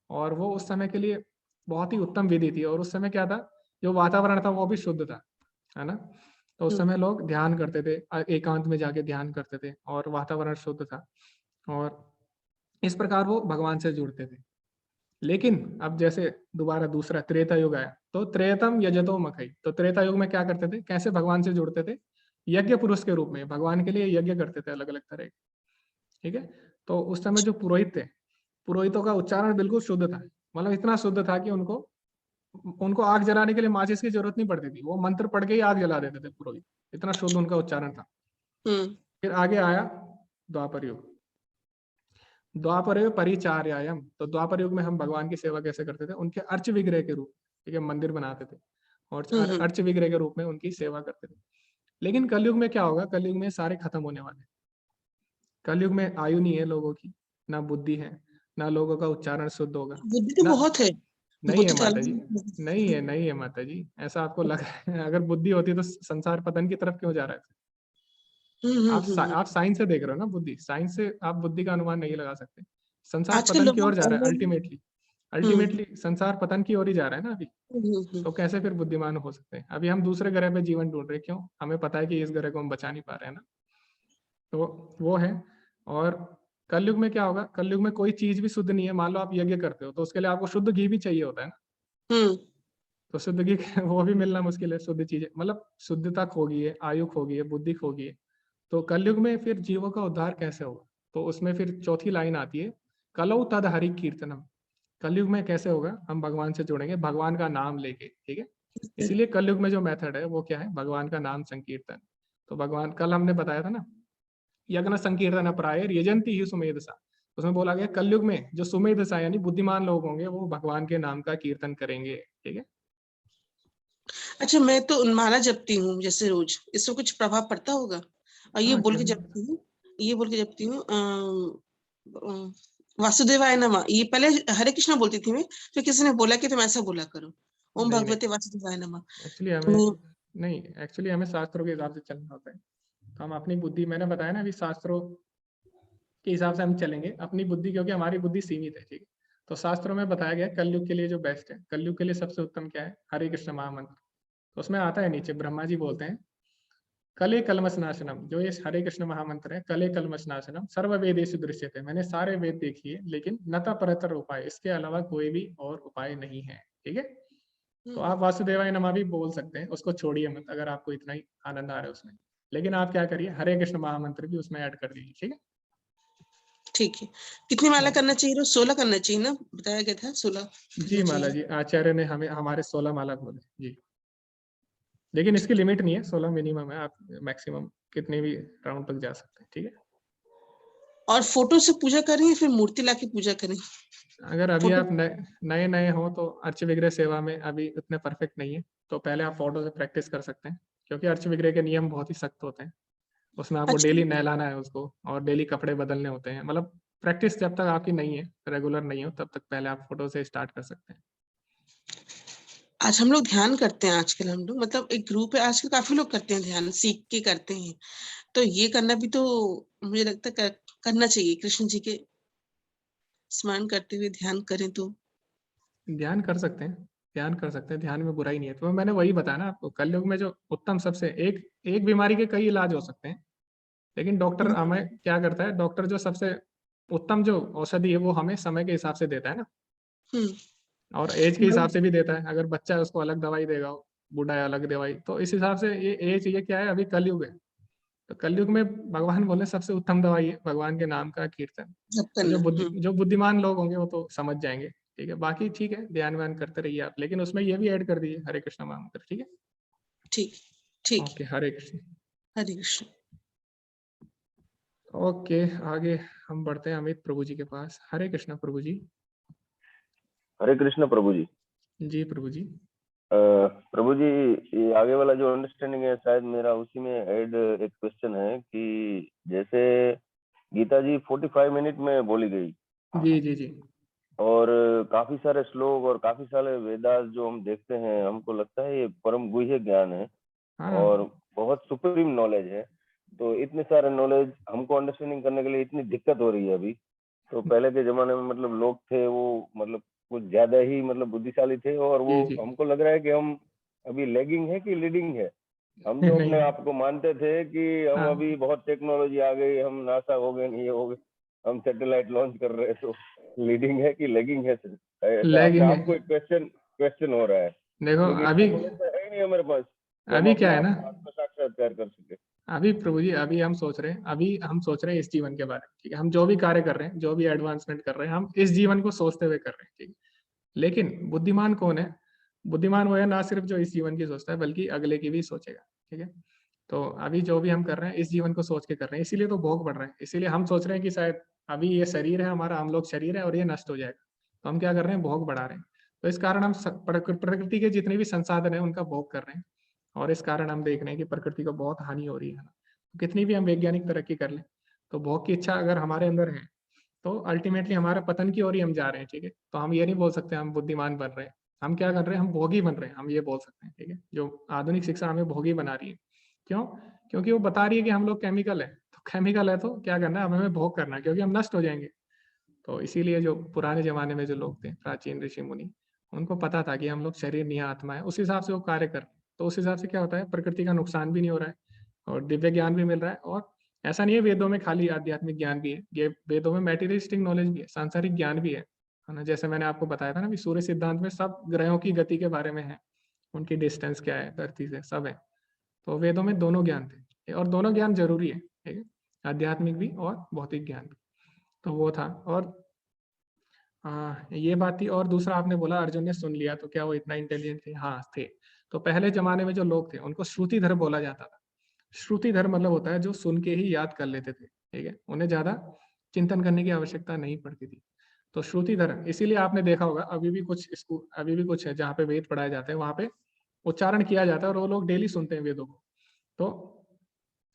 और वो उस समय के लिए बहुत ही उत्तम विधि थी। और उस समय क्या था, जो वातावरण था वो भी शुद्ध था, है ना। तो उस समय लोग ध्यान करते थे, एकांत में जाके ध्यान करते थे, और वातावरण शुद्ध था, और इस प्रकार वो भगवान से जुड़ते थे। लेकिन अब जैसे दोबारा दूसरा त्रेता युग आया, तो त्रेतम यजतो मखई। तो त्रेता युग में क्या करते थे, कैसे भगवान से जुड़ते थे, यज्ञ पुरुष के रूप में भगवान के लिए यज्ञ करते थे अलग अलग तरह के, ठीक है। तो उस समय जो पुरोहित थे, पुरोहितों का उच्चारण बिल्कुल शुद्ध था, मतलब इतना शुद्ध था कि उनको उनको आग जलाने के लिए माचिस की जरूरत नहीं पड़ती थी, वो मंत्र पढ़ के ही आग जला देते थे पुरोहित, इतना शुद्ध उनका उच्चारण था। फिर आगे आया द्वापर युग। द्वापर युग परिचार्यायम। तो द्वापर युग में हम भगवान की सेवा कैसे करते थे, उनके अर्च विग्रह के रूप, ठीक है, मंदिर बनाते थे और अर्च विग्रह के रूप में उनकी सेवा करते थे। लेकिन कलयुग में क्या होगा, कलयुग में सारे खत्म होने वाले। कलयुग में आयु नहीं है लोगों की, ना बुद्धि है, ना लोगों का उच्चारण शुद्ध होगा,
बुद्धि तो
ना
बहुत है,
नहीं है
बुद्धि तो
माता
अलग
जी,
है।
नहीं है माता जी, ऐसा आपको लग रहा है। अगर बुद्धि होती तो संसार पतन की तरफ क्यों जा रहा है?
हम्म।
आप साइंस से देख रहे हो ना बुद्धि, साइंस से आप बुद्धि का अनुमान नहीं लगा सकते। संसार
आजकल
पतन की
लोगों
ओर जा रहा है
को
अल्टीमेटली,
हम्म
अल्टीमेटली संसार पतन की ओर ही जा रहा है ना अभी।
हम्म।
तो कैसे फिर बुद्धिमान हो सकते हैं? अभी हम दूसरे ग्रह पे जीवन ढूंढ रहे हैं, क्यों? हमें पता है कि इस ग्रह को हम बचा नहीं पा रहे हैं ना। तो वो है। और कलयुग में क्या होगा? कलयुग में कोई चीज भी शुद्ध नहीं है। मान लो आप यज्ञ करते हो तो उसके लिए आपको शुद्ध घी भी चाहिए होता है ना।
हम्म।
तो शुद्ध घी वो भी मिलना मुश्किल है। शुद्ध चीजें मतलब शुद्धता खो गई है, आयु खो गई है, बुद्धि खो गई है। तो कलयुग में फिर जीवों का उद्धार कैसे होगा? तो उसमें फिर चौथी लाइन आती है, कलौ तद हरि कीर्तनम। कलयुग में कैसे होगा? हम भगवान से जुड़ेंगे, भगवान का नाम लेके, ठीक है। इसीलिए कलयुग में जो मेथड है वो क्या है? भगवान का नाम संकीर्तन। तो भगवान, कल हमने बताया था ना, यज्ञ संकीर्तन अपराय यजंती ही सुमेधसा। उसमें बोला गया कलयुग में जो सुमेधसा यानी बुद्धिमान लोग होंगे वो भगवान के नाम का कीर्तन करेंगे, ठीक है।
अच्छा, मैं तो माला जपती हूँ जैसे रोज, इससे कुछ प्रभाव पड़ता होगा? और ये
हाँ
बोल के
क्यों नहीं?
जपती हूँ, ये बोल के जपती हूँ वासुदेवाय नमः। ये पहले हरे कृष्णा बोलती थी मैं, तो किसी ने बोला कि तुम ऐसा बोला करो, ओम
नहीं नहीं,
भगवते वासुदेवाय नमः।
एक्चुअली
तो
हमें, नहीं एक्चुअली हमें शास्त्रों के हिसाब से चलना होता है। तो हम अपनी बुद्धि, मैंने बताया ना अभी, शास्त्रों के हिसाब से हम चलेंगे अपनी बुद्धि, क्योंकि हमारी बुद्धि सीमित है, ठीक है। तो शास्त्रों में बताया गया कलयुग के लिए जो बेस्ट है, कलयुग के लिए सबसे उत्तम क्या है? हरे कृष्ण महामंत्र। तो उसमें आता है नीचे, ब्रह्मा जी बोलते हैं कले कलमश नाशनम। जो ये हरे कृष्ण महामंत्र है, कले कलमश नाशनम सर्व वेदेषु दृश्यते। मैंने सारे वेद देखी है लेकिन नता परतर उपाय, इसके अलावा कोई भी और उपाय नहीं है, ठीक है। तो आप वासुदेवाय नमः भी बोल सकते हैं, उसको छोड़िए मत अगर आपको इतना ही आनंद आ रहा है उसमें। लेकिन आप क्या करिए, हरे कृष्ण महामंत्र भी उसमें ऐड कर दीजिए, ठीक है।
ठीक है, कितनी माला
हाँ।
करना चाहिए? रोज 16 करना चाहिए ना, बताया गया था 16
जी
करना
माला
चाहिए।
जी, आचार्य ने हमें हमारे 16 माला बोले जी। लेकिन इसकी लिमिट नहीं है, 16 मिनिमम है, आप मैक्सिमम कितने भी राउंड तक जा सकते हैं, ठीक है।
और फोटो से पूजा करें या फिर मूर्ति लाके पूजा करें?
अगर अभी
फोटो।
आप नए नए हो तो अर्च विग्रह सेवा में अभी उतने परफेक्ट नहीं है, तो पहले आप फोटो से प्रैक्टिस कर सकते हैं, क्योंकि अर्च विग्रह के नियम बहुत ही सख्त होते हैं। उसमें आपको
अच्छा,
डेली नहलाना है उसको, और डेली कपड़े बदलने होते हैं। मतलब प्रैक्टिस जब तक आपकी नहीं है, रेगुलर नहीं हो, तब तक पहले आप फोटो से स्टार्ट कर सकते हैं।
आज हम लोग ध्यान करते हैं, आजकल हम लोग मतलब एक ग्रुप है, आजकल काफी लोग करते हैं, ध्यान सीख के करते हैं। तो ये करना भी तो मुझे लगता है करना चाहिए। कृष्ण जी के स्मरण करते हुए ध्यान करें तो।
ध्यान कर सकते हैं, ध्यान कर सकते हैं, ध्यान में बुराई नहीं है। तो मैंने वही बताया ना आपको, कलयुग में जो उत्तम, सबसे एक एक बीमारी के कई इलाज हो सकते हैं, लेकिन डॉक्टर हमें क्या करता है? डॉक्टर जो सबसे उत्तम जो औषधि है वो हमें समय के हिसाब से देता है ना,
हम्म।
और एज के हिसाब से भी देता है। अगर बच्चा है उसको अलग दवाई देगा, बूढ़ा है अलग दवाई। तो इस हिसाब से ये एज, ये क्या है, अभी कलयुग है। तो कलयुग में भगवान बोले सबसे उत्तम दवाई है भगवान के नाम का कीर्तन।
जब
तो
करना।
जो बुद्धिमान लोग होंगे वो तो समझ जाएंगे, ठीक है। बाकी ठीक है, ध्यान व्यान करते रहिए आप, लेकिन उसमें ये भी ऐड कर दीजिए हरे कृष्ण महामंत्र, ठीक है।
ठीक। ठीक।
ओके, हरे कृष्ण।
हरे कृष्ण।
ओके, आगे हम बढ़ते हैं अमित प्रभु जी के पास। हरे कृष्ण प्रभु जी।
हरे कृष्ण प्रभु जी।
जी प्रभु जी।
प्रभु जी, ये आगे वाला जो अंडरस्टैंडिंग है शायद मेरा उसी में ऐड एक क्वेश्चन है कि जैसे गीता जी 45 मिनट में बोली गई,
जी जी जी।
और काफी सारे श्लोक और काफी सारे वेदास जो हम देखते हैं, हमको लगता है ये परम गुह्य ज्ञान है
हाँ
और बहुत सुप्रीम नॉलेज है। तो इतने सारे नॉलेज हमको अंडरस्टैंडिंग करने के लिए इतनी दिक्कत हो रही है अभी। तो पहले के जमाने में मतलब लोग थे वो मतलब कुछ ज्यादा ही मतलब बुद्धिशाली थे, और वो
जी जी।
हमको लग रहा है कि हम अभी लैगिंग है कि लीडिंग है। हम जो
नहीं
अपने आप को मानते थे कि हम
हाँ,
अभी बहुत टेक्नोलॉजी आ गई, हम नासा हो गए, ये हो गए, हम सैटेलाइट लॉन्च कर रहे हैं, तो लीडिंग है कि लैगिंग है सर? ऐसा अपने
लैगिंग
आप को
है।
एक क्वेश्चन हो रहा है,
देखो
क्योंकि
अभी,
इतना नॉलेज तो है ही नहीं हमारे पास कि हम
अभी
अपने
क्या है
आप
ना,
को आत्म साक्षात्कार कर सके।
अभी प्रभु जी, अभी हम सोच रहे हैं, अभी हम सोच रहे हैं इस जीवन के बारे में, ठीक है। हम जो भी कार्य कर रहे हैं, जो भी एडवांसमेंट कर रहे हैं, हम इस जीवन को सोचते हुए कर रहे हैं, ठीक है। लेकिन बुद्धिमान कौन है? बुद्धिमान वो है ना सिर्फ जो इस जीवन की सोचता है, बल्कि अगले की भी सोचेगा, ठीक है। तो अभी जो भी हम कर रहे हैं इस जीवन को सोच के कर रहे हैं, इसीलिए तो भोग बढ़ रहे हैं। इसीलिए हम सोच रहे हैं कि शायद अभी ये शरीर है हमारा, हम लोग शरीर है और ये नष्ट हो जाएगा, तो हम क्या कर रहे हैं? भोग बढ़ा रहे हैं। तो इस कारण हम प्रकृति के जितने भी संसाधन है उनका भोग कर रहे हैं, और इस कारण हम देख रहे हैं कि प्रकृति को बहुत हानि हो रही है ना। कितनी भी हम वैज्ञानिक तरक्की कर लें, तो भोग की इच्छा अगर हमारे अंदर है तो अल्टीमेटली हमारे पतन की ओर ही हम जा रहे हैं, ठीक है। तो हम ये नहीं बोल सकते हम बुद्धिमान बन रहे हैं, हम क्या कर रहे हैं, हम भोगी बन रहे हैं, हम ये बोल सकते हैं, ठीक है। जो आधुनिक शिक्षा हमें भोगी बना रही है, क्यों? क्योंकि वो बता रही है कि हम लोग केमिकल है, तो केमिकल है तो क्या करना है, हमें भोग करना है, क्योंकि हम नष्ट हो जाएंगे। तो इसीलिए जो पुराने जमाने में जो लोग थे, प्राचीन ऋषि मुनि, उनको पता था कि हम लोग शरीर नहीं आत्मा है, उस हिसाब से वो कार्य कर रहे हैं। तो उस हिसाब से क्या होता है, प्रकृति का नुकसान भी नहीं हो रहा है और दिव्य ज्ञान भी मिल रहा है। और ऐसा नहीं है वेदों में खाली आध्यात्मिक ज्ञान भी है, ये वेदों में मैटेरियलिस्टिक नॉलेज भी है, सांसारिक ज्ञान भी है ना। जैसे मैंने आपको बताया था ना, कि सूर्य सिद्धांत में सब ग्रहों की गति के बारे में है, उनकी डिस्टेंस क्या है धरती से, सब है। तो वेदों में दोनों ज्ञान थे और दोनों ज्ञान जरूरी है, ठीक है, आध्यात्मिक भी और भौतिक ज्ञान भी। तो वो था। और ये बात थी। और दूसरा आपने बोला अर्जुन ने सुन लिया, तो क्या वो इतना इंटेलिजेंट थे? हाँ थे। तो पहले जमाने में जो लोग थे उनको श्रुतिधर बोला जाता था। श्रुतिधर मतलब होता है जो सुन के ही याद कर लेते थे, ठीक है, उन्हें ज्यादा चिंतन करने की आवश्यकता नहीं पड़ती थी। तो श्रुतिधर, इसीलिए आपने देखा होगा अभी भी कुछ स्कूल, अभी भी कुछ है जहाँ पे वेद पढ़ाए जाते हैं, वहाँ पे उच्चारण किया जाता है और वो लोग डेली सुनते हैं वेदों को। तो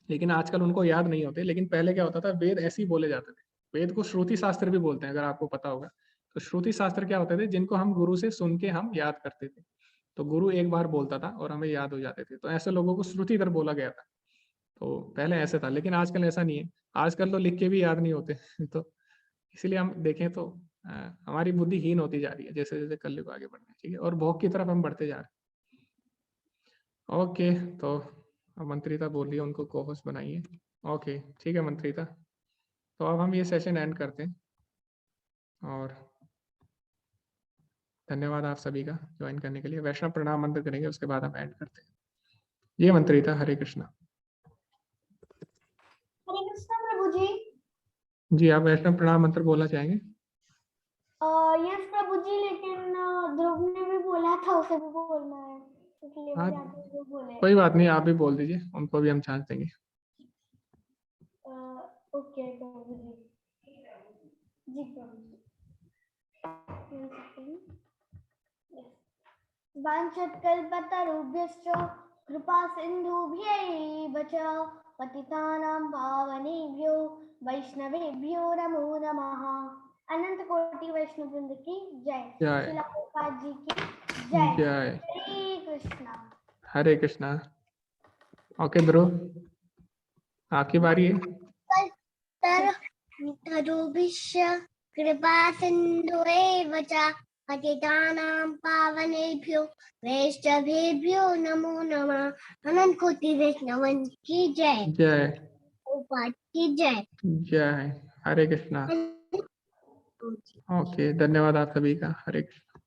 लेकिन आजकल उनको याद नहीं होते। लेकिन पहले क्या होता था, वेद ऐसे ही बोले जाते थे। वेद को श्रुति शास्त्र भी बोलते हैं, अगर आपको पता होगा। तो श्रुति शास्त्र क्या होते थे, जिनको हम गुरु से सुन के हम याद करते थे। तो गुरु एक बार बोलता था और हमें याद हो जाते थे, तो ऐसे लोगों को श्रुतिधर बोला गया था। तो पहले ऐसे था, लेकिन आजकल ऐसा नहीं है। आजकल तो लिख के भी याद नहीं होते तो इसीलिए हम देखें तो हमारी बुद्धि हीन होती जा रही है जैसे जैसे कलयुग आगे बढ़ रहा है, ठीक है, और भोग की तरफ हम बढ़ते जा रहे हैं। ओके, तो अब मंत्रिता बोल रही है, उनको को होस्ट बनाइए। ओके ठीक है मंत्रिता, तो अब हम ये सेशन एंड करते हैं और धन्यवाद आप सभी का ज्वाइन करने के लिए। वैष्णव प्रणाम मंत्र करेंगे, उसके बाद हम एंड करते हैं। ये मंत्रिता, हरे कृष्णा।
हरे कृष्णा प्रभु जी।
जी, आप वैष्णव प्रणाम मंत्र बोलना चाहेंगे?
यस प्रभु जी, लेकिन ध्रुव ने भी बोला था उसे भी बोलना है, इसलिए
हाँ,
मैं चाहती हूँ वो बोले।
कोई बात नहीं, आप भी बोल दीजिए, उनको भी हम चांस देंगे।
ओके प्रभु जी। जी प्रभु जी। वाञ्छत्कल्पतरुभ्यश्च कृपा सिन्धुभ्यैव च पतितानां पावनेभ्यो वैष्णवेभ्यो नमो नमः। अनंत कोटि वैष्णव वृंद की जय।
जय।
श्रील प्रभुपाद जी की जय।
जय।
हरे कृष्णा।
हरे कृष्णा। ओके ध्रुव, आपकी बारी है।
तरुभिश्च कृपा सिन्धुभ्यैव च पतितानां पावनेभ्यो वैष्णवेभ्यो नमो नमः। अनंत कोटि वैष्णवन की जय।
जय।
प्रभुपाद की जय।
जय। हरे कृष्णा। ओके, धन्यवाद आप सभी का। हरे कृष्णा।